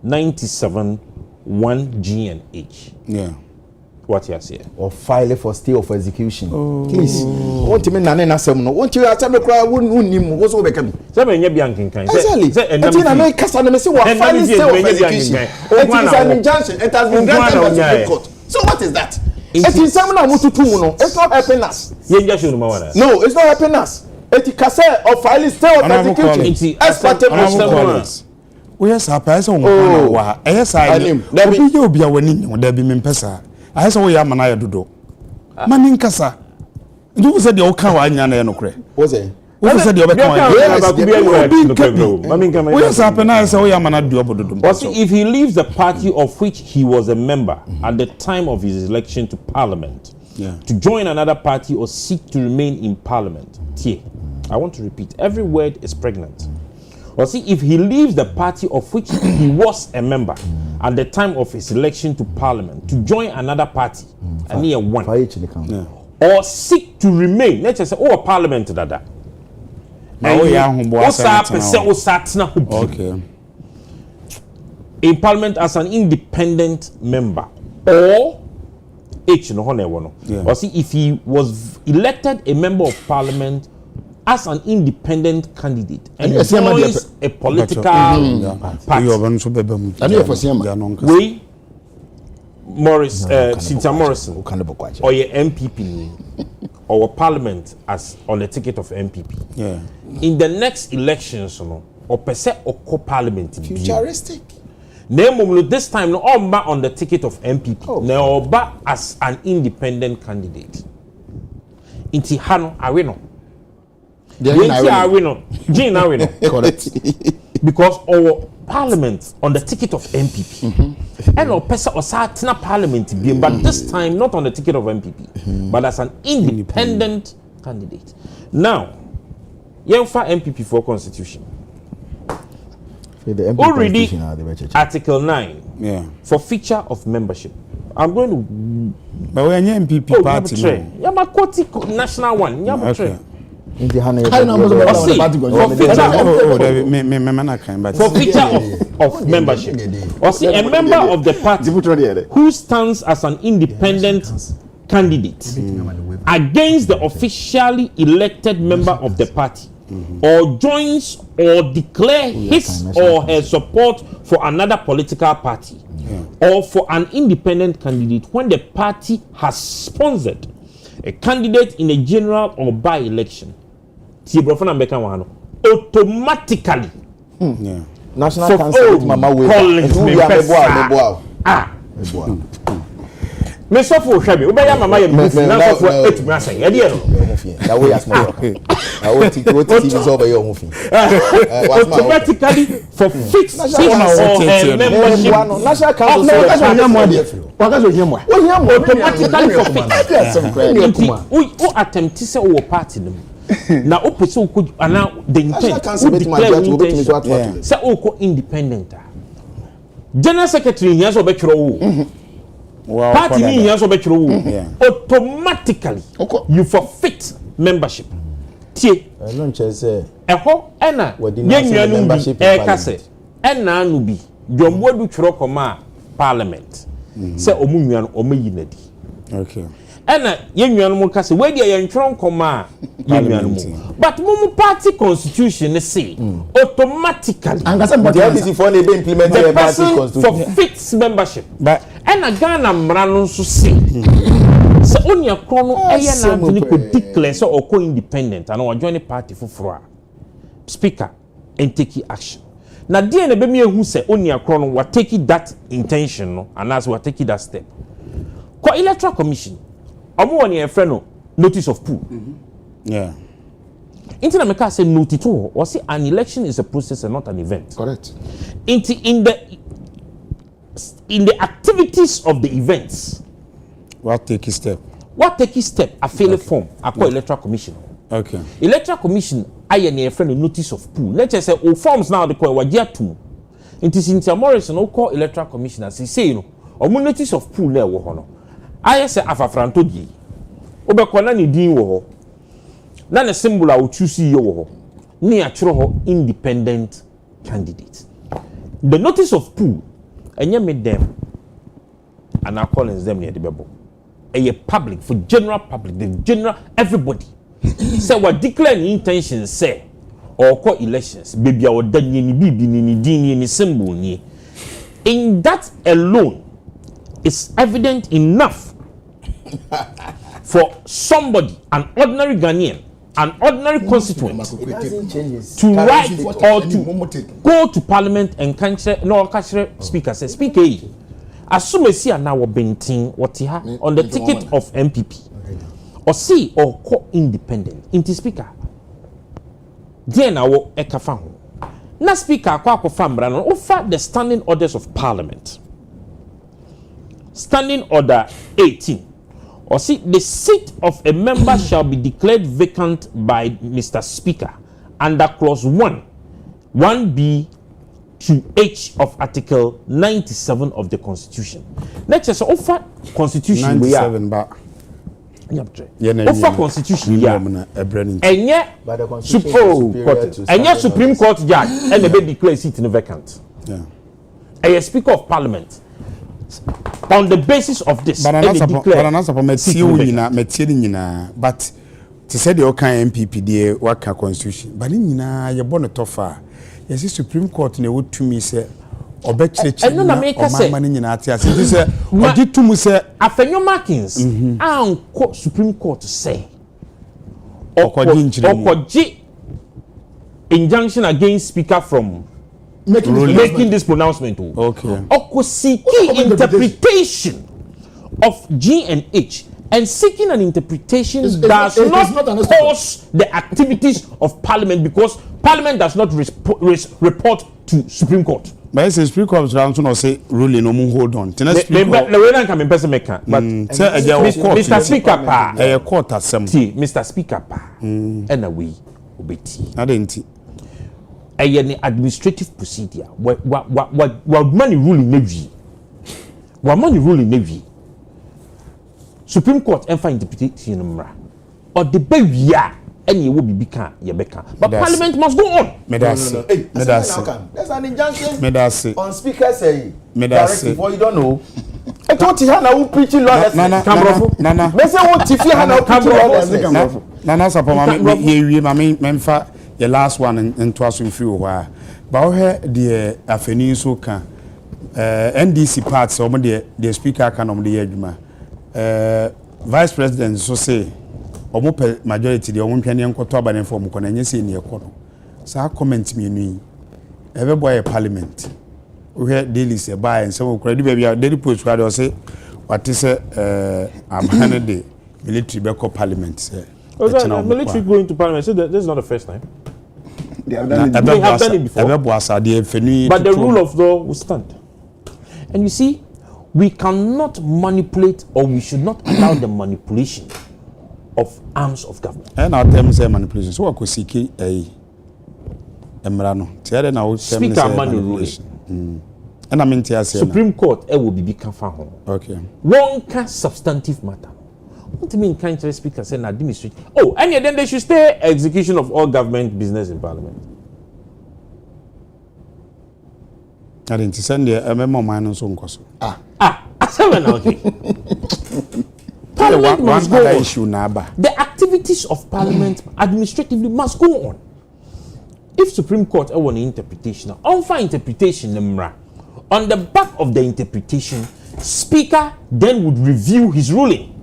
97 1 G and H yeah What you say? Or file for stay of execution. Please. What you mean nane na sem no? What you atame kra wonnim wo so be kam. Say me nya biankin kan. Say enti na me kasa na me say what file stay of execution. It is an injunction. It has been granted by the Supreme Court. So what is that? It is some na mututu mu no. It's not helping us. Ye nja show no ma wana. No, it's not helping us. It is kase of file stay of execution. As part of yes, I pass on one. Yes, I know. There be a winning, there be Mimpesa. I saw ya manaya dudo. Manin kasa. You said the Okawa and Okre. Was it? What said the Okawa? Yes, I saw Yamana do. If he leaves the party of which he was a member at the time of his election to parliament, to join another party or seek to remain in parliament, I want to repeat, every word is pregnant. Or see, if he leaves the party of which he was a member at the time of his election to parliament to join another party, and he one, or seek to remain, let's just say, oh, parliament dada. Okay. In parliament as an independent member, or or see, if he was elected a member of parliament as an independent candidate and joins a political party. We, Morris, Cynthia Morrison, or your MPP, or Parliament as on the ticket of MPP. Yeah. In the next elections, or per se or co-parliament. Futuristic. This time, no, all back on the ticket of MPP. No, back as an independent candidate. Inti Hano, Areno. Correct. Because our parliament on the ticket of MPP and our person or certain parliament but this time not on the ticket of MPP but as an independent candidate. Now, Yenfa MPP for constitution. Already Article 9 for feature of membership. I'm going to but we're an MPP party. Yamakoti national one. Okay. In the for feature of membership, or see a member of the party who stands as an independent candidate against the officially elected member of the party, or joins or declare his or her support for another political party, or for an independent candidate when the party has sponsored a candidate in a general or by-election. Automatically National Council Mama me so for hwebe obeya mama ye me na so for etumi asan ye de no that way as my what TV is over your movie automatically for fixed membership National Council automatically for fixed o attempt say o party them na o pese o ko ana the intent say o ko independent general secretary here so be twero wo party ni here so be twero wo automatically you forfeit membership tie no nche say eho ena yenwanu bi e kase ena anu bi jombo du twero koma parliament say omunwan omayinadi okay ena yenwanu mo kase we dia yentwero koma yenwanu mo but mo party constitution say automatically the LDC for they implement the party constitution for fixed membership but ena Ghana mrano so say so onia krono eye na antini ko declare so oko independent and o join the party for speaker and take action na die na be me ehu say onia krono wa take that intention no and as we take that step ko electoral commission omo woni e frɛ no notice of pool yeah Inti na meka say notice to or say an election is a process and not an event. Correct. In the activities of the events, what take a step a failed form I call electoral commission. Okay. Electoral commission I na friend notice of pool. Let's just say all forms now they call wajia two. Inti Cynthia Morrison no call electoral commission as say you know or notice of pool na wo ho no. I say afafranto di. Obekona ni din wo ho. Na the symbol I will choose you wo ni atwero ho independent candidate. The notice of pool enye me them and I call them near the bebo. a public, for general public, the general everybody. So what declare intentions say or call elections, baby or dani ni bibi ni dini ni symbol ni. In that alone is evident enough for somebody, an ordinary Ghanaian, an ordinary constituent, to write or to go to parliament and cancer speaker says speaker. As soon as you now benting what you have on the ticket of MPP, or see or call independent into speaker. Then now ekafa. Na speaker kwa fambra no offer the standing orders of parliament. Standing order 18. Or see, the seat of a member shall be declared vacant by Mr. Speaker under clause 1B to H of Article 97 of the Constitution. Next is offer Constitution. 97 but offer Constitution. Yeah. And yet, Supreme Court judge and the baby declare seat in vacant. Yeah. A Speaker of Parliament. On the basis of this, but to say the Okan MPP the work constitution, but in you born a tougher. Yes, Supreme Court ne would to me say or better and then I make us say money in Atia. What did to me say after your markings? Supreme Court to say or injunction against Speaker from making this pronouncement. Okay. Or seeking interpretation of G and H, and seeking an interpretation does not cause the activities of Parliament, because Parliament does not report to Supreme Court. But I say Supreme Court round to not say ruling no more hold on. The way I come in person maker, but Mr. Speaker pa a court assembly. Mr. Speaker pa and away obeti. I didn't. Any administrative procedure what money ruling navy Supreme Court and find interpretation or the baby and you will be become but Parliament must go on. There's an injunction on Speaker say directive for you don't know. I thought he had a preaching lawyers. Nana the last one and twice in few while. But here the afternoon so can NDC parts some of the speaker can on the edge. Vice President so say omo majority the omo piano nkoto aba inform ko na nyese ne ekono. Sa comment me nu. Everybody parliament. We hear daily say buy and some credit baby daily post where say what is amane the military beko parliament say. Military going to parliament, so this is not the first time. They have done it before. But the rule of law will stand. And you see, we cannot manipulate, or we should not allow the manipulation of arms of government. And our term say manipulation. So I could seek a emrano. Speaker manipulation. And I mean to say Supreme Court will be become okay. One can substantive matter. What do you mean can't speaker say administration? Oh, and then they should stay execution of all government business in Parliament. I didn't send the memo minus on course. Okay. Parliament must go on. Issue the activities of Parliament administratively must go on. If Supreme Court want interpretation, on interpretation on the back of the interpretation, Speaker then would review his ruling.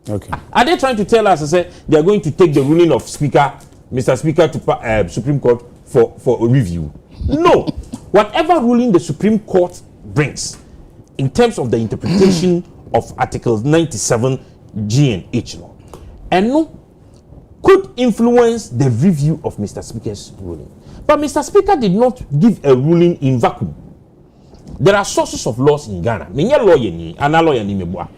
Okay. Are they trying to tell us say they are going to take the ruling of Speaker, Mr. Speaker, to Supreme Court for a review? No. Whatever ruling the Supreme Court brings in terms of the interpretation of Articles 97 G and H law, and no, could influence the review of Mr. Speaker's ruling. But Mr. Speaker did not give a ruling in vacuum. There are sources of laws in Ghana. Menya lawyer ni, ana lawyer ni meboa.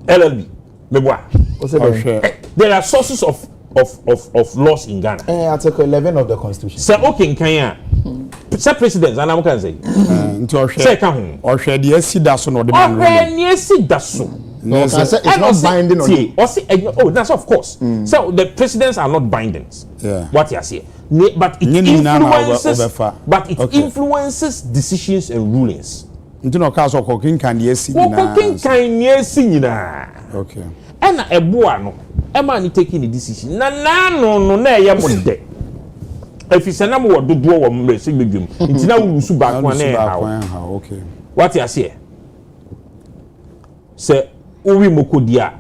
LLB. There are sources of laws in Ghana. Article 11 of the Constitution. Say okay, Kenya. Say presidents, and I'm can say. Say can or share the SC no the man. No, it's not binding on you. Oh, that's of course. So the presidents are not binding. Yeah. What you say. But it influences decisions and rulings. ntino ka so kokin kan de esi nyina kokin kan ni esi nyina okay na eboa no e ma ni taking the decision na no na ye mo de efise na mo wododo wo mre se gbedwum ntina wusu ba kwa na ha okay what you say se uwi mokodia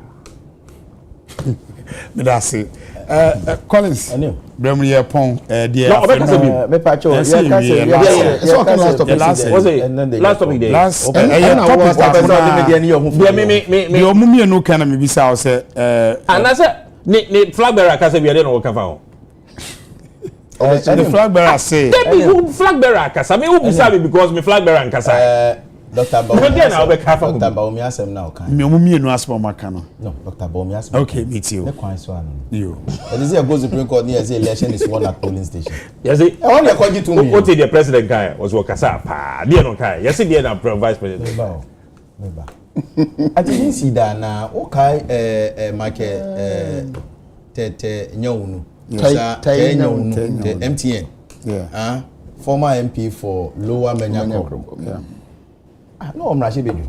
me da say Collins Brem ye pon dia me pacho last topic day last me omumi no kana me bisa o say anase ni flag bearer ka say we dey no ka fa ho the flag bearer say flag bearer ka say me who bisa me because me flag bearer ka say Dr. Baumi asem na okan. Me omumi no asem maka no. No, Dr. Baumi asem. Okay, me too. The kwan so anu. You. And this goes Supreme Court near say election is won at polling station. Yes, I want to call you to me. What the president guy was wakasa pa. Dia no kai. Yes, dia na vice president. Meba. I didn't see that na okay market tete nyawunu. Tai nyawunu MTN. Yeah. Former MP for Lower Menyako. Yeah. No, I'm Rashid Bedu.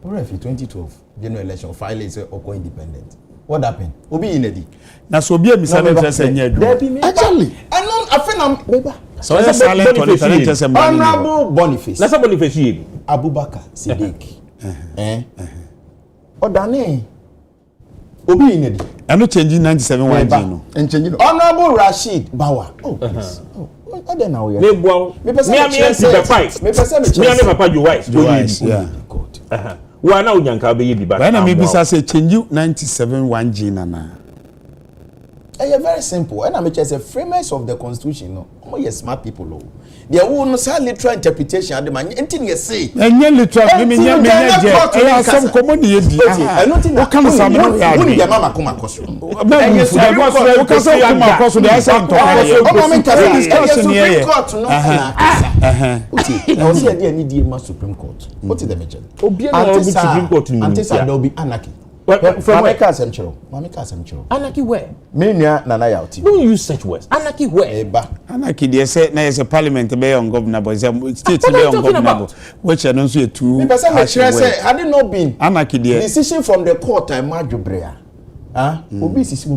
Already 2012 general election file is Oko independent. What happened? Obi inedi. Na so obi emisa na interest enye adwuma. Actually, I know I feel I'm Beba. So that's silent on the interest and Honorable Boniface. That's Boniface yi. Abubakar Siddiq. Odane. Obi inedi. Eno change 97 1G no. And change no. Honorable Rashid Bawa. Oh, please. Oh. I don't know. Me boa. Me papa you wise. Yeah. God. We are now nyanka be bi ba. When I maybe say change 97 1G na. Very simple. And I make say framers of the constitution no. Omo smart people no. There will no say literal interpretation ade man entin ye say. Enye literal me je. E some common ye di. I don't think o kan sam no ya. Who the mama come across. Enye so o kan sam come across the say on top. O ma me discussion here. Court no. Uti. Na o say dey need the Supreme Court. What is the measure? Obi na o Supreme Court ni. Until there will be anarchy. From where? Mami Anarchy where? Me nua Nana Yauti. Don't use such words. Anarchy where? Anarchy dey say na is a parliament be ungovernable, state be ungovernable. Which are also two. Me person me say had it not been anarchy dey decision from the court I madubrea. Obi sisi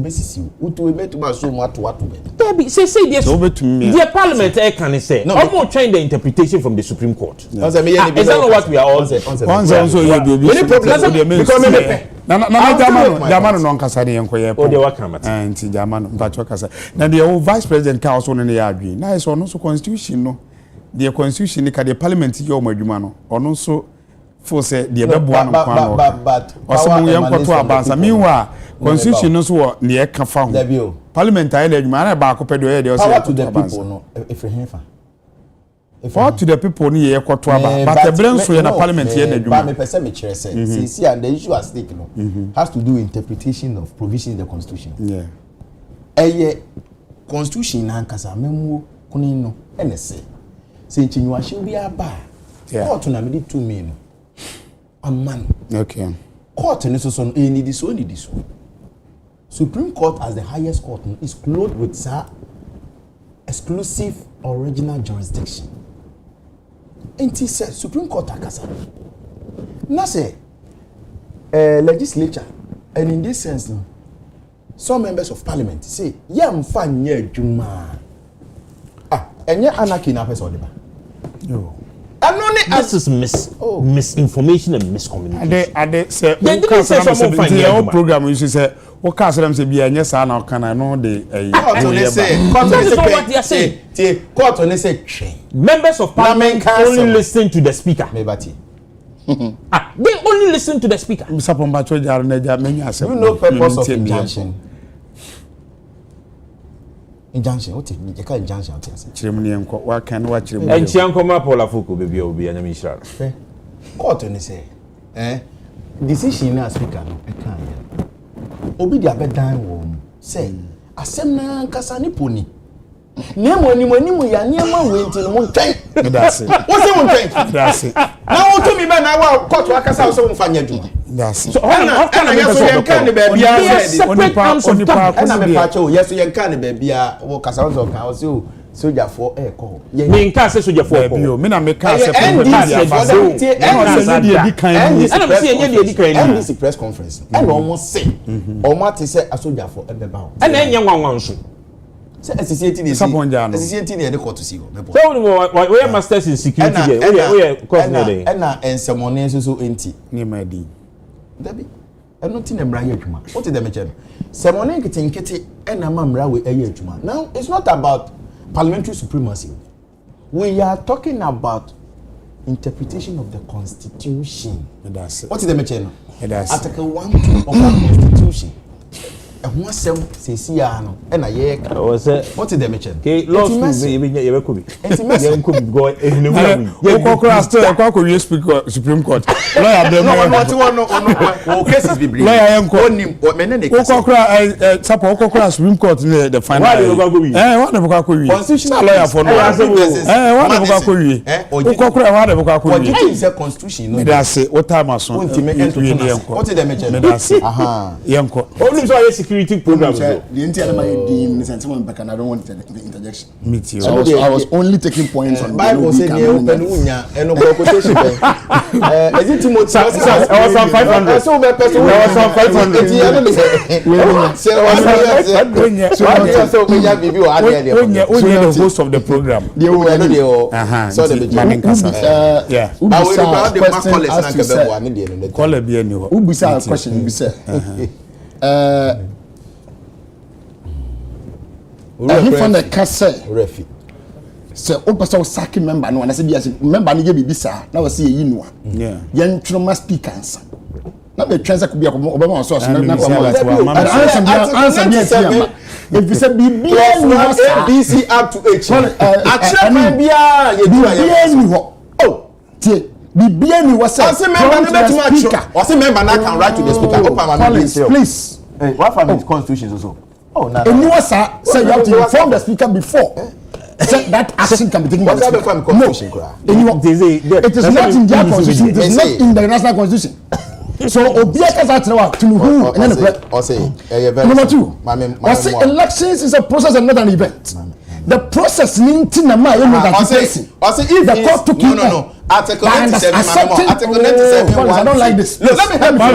utu ebe to so atu be. Baby, say this. The parliament can say. I'm trying the interpretation from the Supreme Court. Is that not what we are all saying? Also you be because Jamano non kasa de enkoye. O de wakama. Anti Jamano mpacho kasa. Na the vice president ka also no ya adwi. Na is ono so constitution no. The constitution ka the parliament yo madwuma no. Ono so for say the beboa no kwa no. But osamu yenkoto abansa meanwhile constitution no so ne e ka fa ho. Parliament ayi le adwuma na ba akopedo e de o say to the people no efrehefa. For to the people ni ye koto aba but the brain so na parliament ye na adwuma. But me person me kire say see and the issue at stake no has to do with interpretation of provisions in the constitution. Yeah. Eye constitution na nkasa memu kuni no ene say nchinywa hye bi aba. Court na me di to me no. Amman. Okay. Court ni so need this one. Supreme Court as the highest court is clothed with exclusive original jurisdiction. Enti say Supreme Court akasa. Na say legislature and in this sense no, some members of parliament say yamfa nye adwuma. Enye anarchy na person dey ba. Yo. This is misinformation and miscommunication. Ade say they didn't say someone find the program you say what can say be anya sa na kan no dey court on say members of parliament only listen to the speaker. Mebati. They only listen to the speaker. Sapomba chojar na ja menya asem. You know purpose of injunction. Injunction, what you can injunction out here. Chiremni enko wa kan wa chiremni. Enchi ankoma Paula Fuku bebi obi anyame ishara. Court on say decision na speaker no e kan ya. Obi dia be dan wo say asem na nkasa ni poni. Nemo animu ya niema we ntino mo ntwen. That's it. What say mo ntwen? That's it. Na wo to mi be na wa court akasa wo so mo fanya djuma. That's it. So ana yeso yen kan be bia onipa ana me pacho yeso yen kan be bia wo kasa wo kan wo say soldier for air call. Me nka say soldier for call. Me na me ka say NDC press conference. And almost say almost say a soldier for ebeba. And enye nwanwan so. Say associate ni associate ni e dey court to see go. So we masters in security there. We course na dey. Na ensemone so enti. Ni ma di. Dabi. Eno ti na mra ye adwuma. What is the meche? Semone nkete ena ma mra we eye adwuma. Now it's not about parliamentary supremacy. We are talking about interpretation of the constitution. What is the meche? Article 1 of the constitution. And one sem say see ano e na ye ka what is the mention okay law school be be ko bi enti ko bi go ehinu we kokora still ko we supreme court lawyer dem no cases be bring lawyer enko onim menen dey kokora support kokora supreme court the final why dey go wi why dey go wi constitutional lawyer for no why dey go wi kokora why dey go wi what is the constitution no that's say what time aso what is the mention aha yenko onim so security program so the entire my dean sentiment back and I don't want the interjection. Me too. So I was only taking points on Bible say the open unya eno quotation is it Timothy I was on 500 so be person I was on 500 so we have bibi o ade the host of the program they will so the yeah I will the call na kebe bo ani de call be any ho ubisa question be say he found a cassette refi so o person sack member no na say be member no get bibisa na we say yi no yeah yen Nsroma speak answer na be transa ko be obama so na ko answer if you say bibia ni ho ABC up to H achira bibia ye do ni ho oh tie bibia ni ho say say member no bet match or say member na can write to the speaker open please what from the constitution also oh no and you say you have to inform the speaker before so that action can be taken by the speaker. No, it is not in their constitution. It is not in the national constitution. So Obia Kasatrewa to who and then say number two. I say elections is a process and not an event. The process means na ma you know that if the court took no Article 97 Article 97 I don't like this. Let me help you.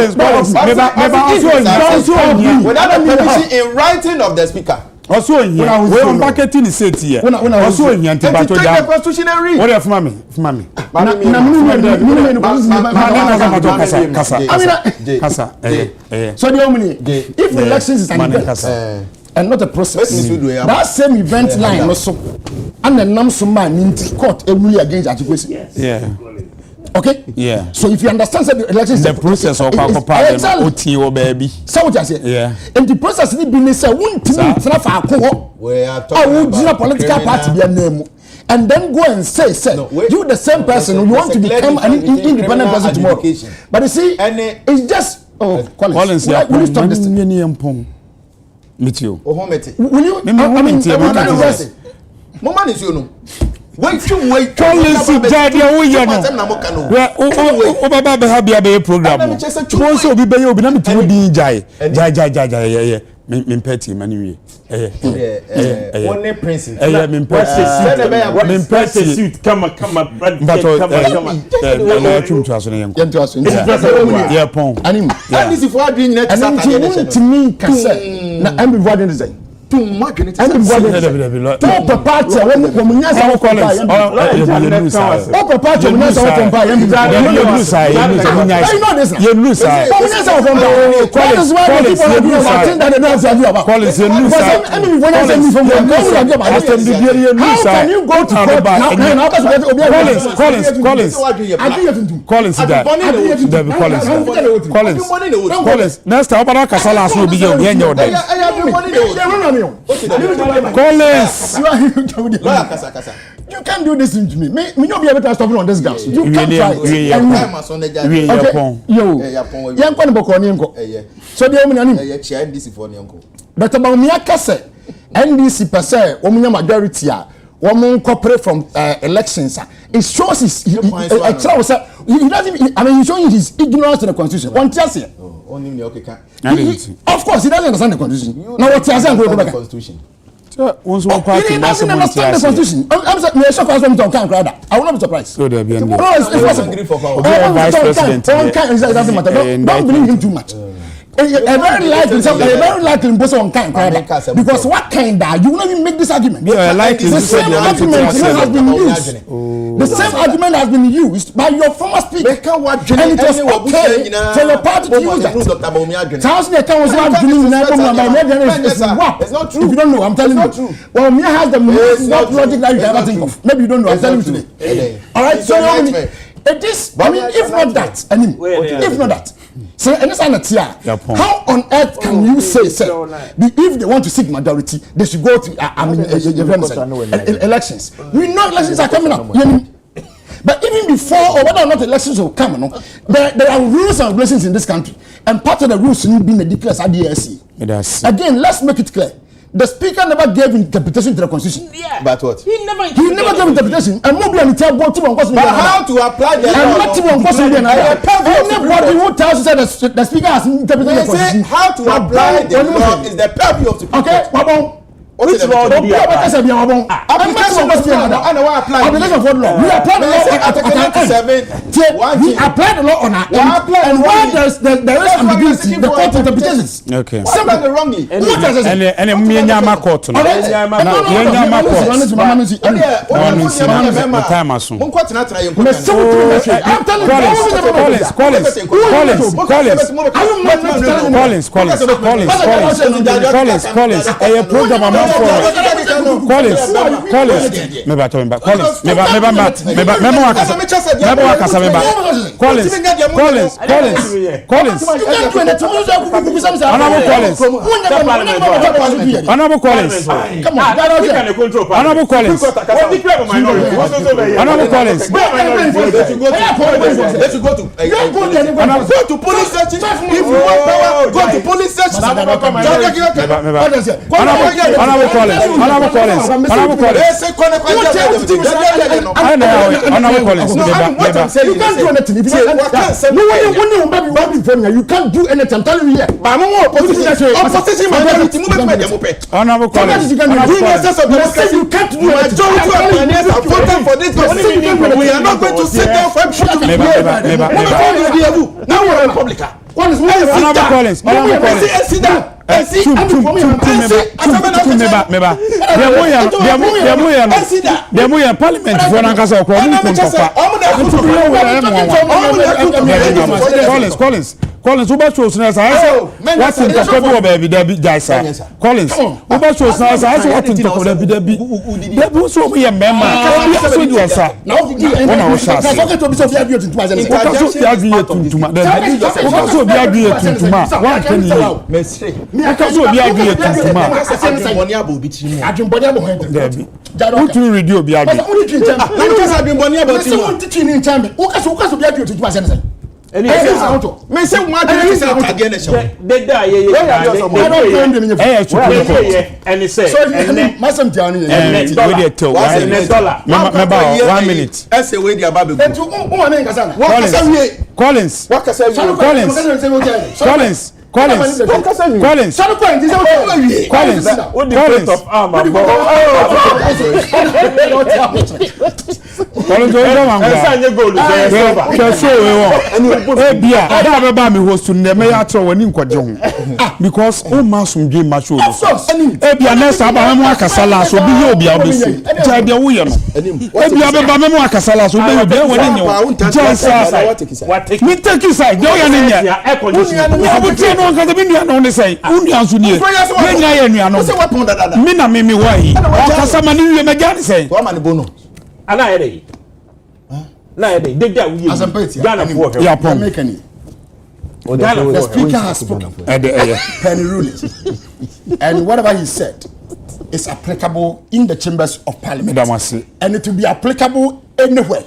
Without the permission in writing of the speaker. Also here, we on marketing is set here. Also here, anti-battle down. What if mommy? So the only if elections is an event and not a process, that same event line also, and the number man in court every against adequacy. Yeah. Okay? Yeah. So if you understand that the election is the process of OT or baby. So what I say? Yeah. And the process need be say one team we are talking about political party be a name. And then go and say you the same person you want to become an independent person tomorrow. But you see, it's just Collins, will you stop this? Meet you. Will you? I mean, Moment is you know. Wait. Collins, Daddy, we know. Well, Baba have a program. Also, be by you, be not to be jai. Min petty manu one prince min petty suit come but trim to us yeah pon and this if what doing next and to me kase na am be what is it too much in it top party when nyasa Collins top party when nyasa kompa you know this you lose nyasa kompa Collins next time about kasala so be Collins, you can't do this to me. Me not be able to stop on this gas. You can't try. So the only but about me akase NDC per se woman majority a woman cooperate from elections it shows his he doesn't even, I mean he's showing his ignorance to the constitution. One tells you only okay of course he doesn't understand the constitution. Now what he has go back constitution So once one party massive understand the constitution. I'm saying me shock us from talk can I will not be surprised. So there be no, it's agree for vice president. Doesn't matter. Don't believe him too much. A very likely person on kind because what kind that you will not even make this argument. Yeah, likely the same argument has been used. The same argument has been used by your former speaker. And it was okay for your party to use that. It's not true. If you don't know, I'm telling you. Well, Mia has the most logic that you can ever think of. Maybe you don't know. I'm telling you today. All right, so it is. I mean, if not that, if not that. So, how on earth can you say, if they want to seek majority, they should go to elections? We know elections are coming up. But even before or whether or not elections will come, there are rules and regulations in this country. And part of the rules need being declared as ADSC. Again, let's make it clear. The speaker never gave interpretation to the constitution. Yeah. But what? He never gave interpretation. And but how to apply the law? Anybody who tells you that the speaker has interpreted the constitution. How to apply the law is the purview of the people. Okay, Babon. Which law do you apply? Application of what law? We apply the law at our end. We apply the law on our end. And why there is ambiguity, the court interpretations. Okay. Somebody wrongly. And Myanmar court. You can't do anything. I'm telling you here. Opposition majority. You can't do anything. We are not going to sit down for now we're in public. Collins, Uber shows us what's in the baby, Debbie Jaisa. Collins, Uber shows us what in the Debbie. Debbie was over a member. Me say what do you say again? They die. And he said, Masam Johnny, $1 minute. That's the way the Bible. Collins. Because all masum game match Ebia next abamemo akasala so bi ye obi obesu jade wo ye no ebia abamemo akasala so bi obi woni nyo just we take you side yo ye nya ya buti no nka bi nua no ne sai unua so nie nya ye nua no mi na me wai akasama ni wie meja ne sai wa ma ne bono ana ye dey na ye dey dey we Ghana for ya pon the speaker has spoken. Penny rulings. And whatever he said is applicable in the chambers of parliament. And it will be applicable anywhere.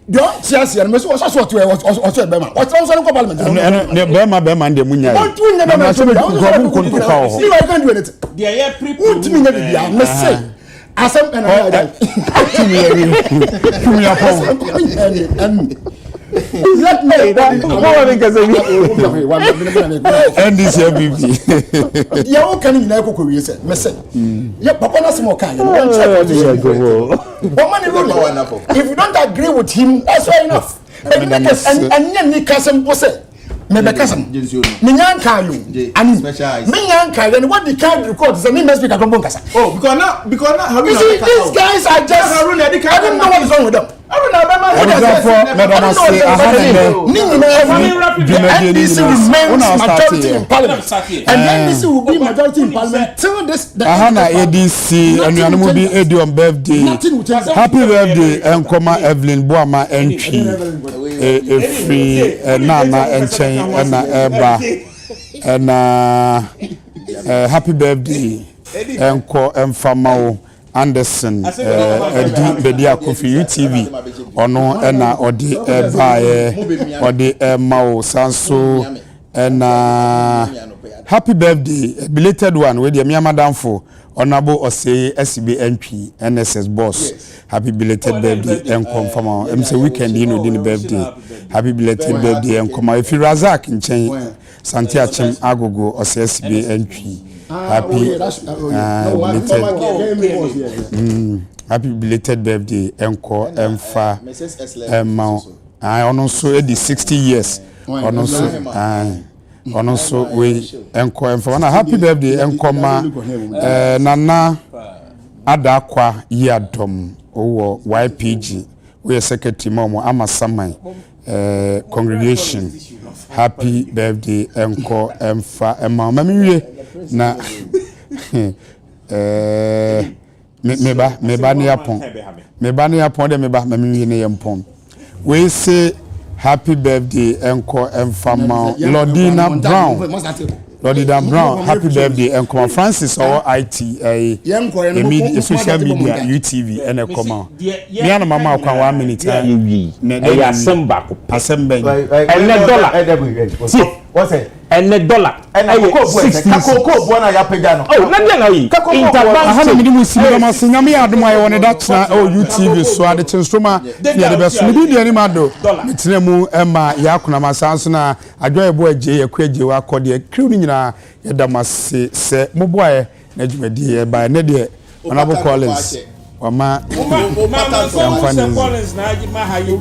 Don't just hear me. What's what you was Bema? What's also parliament? Bema and the Munya. What do you never mention? You can't do it. They are prepared. Let's say. Asam and Let me NDC MVP. Ya o kan nyina ko wie se me say. Ya papa na small kan. If you don't agree with him, that's fair enough. And you can say me be kasam me nyan kan yo ani me nyan kan then what the card record is me must speak akombo kasa. Oh, because now Haruna, these guys are just Haruna, I don't know what is wrong with them. Haruna NDC remains majority in parliament, and NDC will be majority in parliament till this. Ahana ADC and you be Eddie on birthday. Happy birthday and Evelyn Boama entry. Free Nana and Chain and Eba and happy birthday and Famao Anderson Bedia Kofi UTV ono ena odi eba odi Mao Sanso and happy birthday belated one with the Madam for Honorable Osei SB NP NSS boss. Happy belated birthday and confirm MC weekend you know the birthday. Happy belated birthday and come if you Razak in chain Santia Chem Agogo Osei SB NP. Happy belated happy belated birthday enko emfa emma I also the 60 years also we enko emfa na happy birthday enko ma nana adakwa yadom owo YPG we secretary momo amasaman congregation happy birthday enko emfa emma mamiwe na meba ni yapon de meba mamiwe ne yampon we say happy birthday enko emfama Lordina Brown happy birthday enko Francis or IT media social media UTV ene koma me ana mama kwa 1 minute e asemba ene dollar what's it and dollar and I will go one I pay no oh na dia yi interbank me mu sima ma sinya me adom aye woni da tena UTV so ade Nsroma ya de beso me di ani mado metena mu ema ya kuna masanso na adwoye bo agye yakwaje wa akode kriw ni nyina ya da mase se moboaye na dwumadi e ba ne de Honorable Collins Wama Collins na agima hayi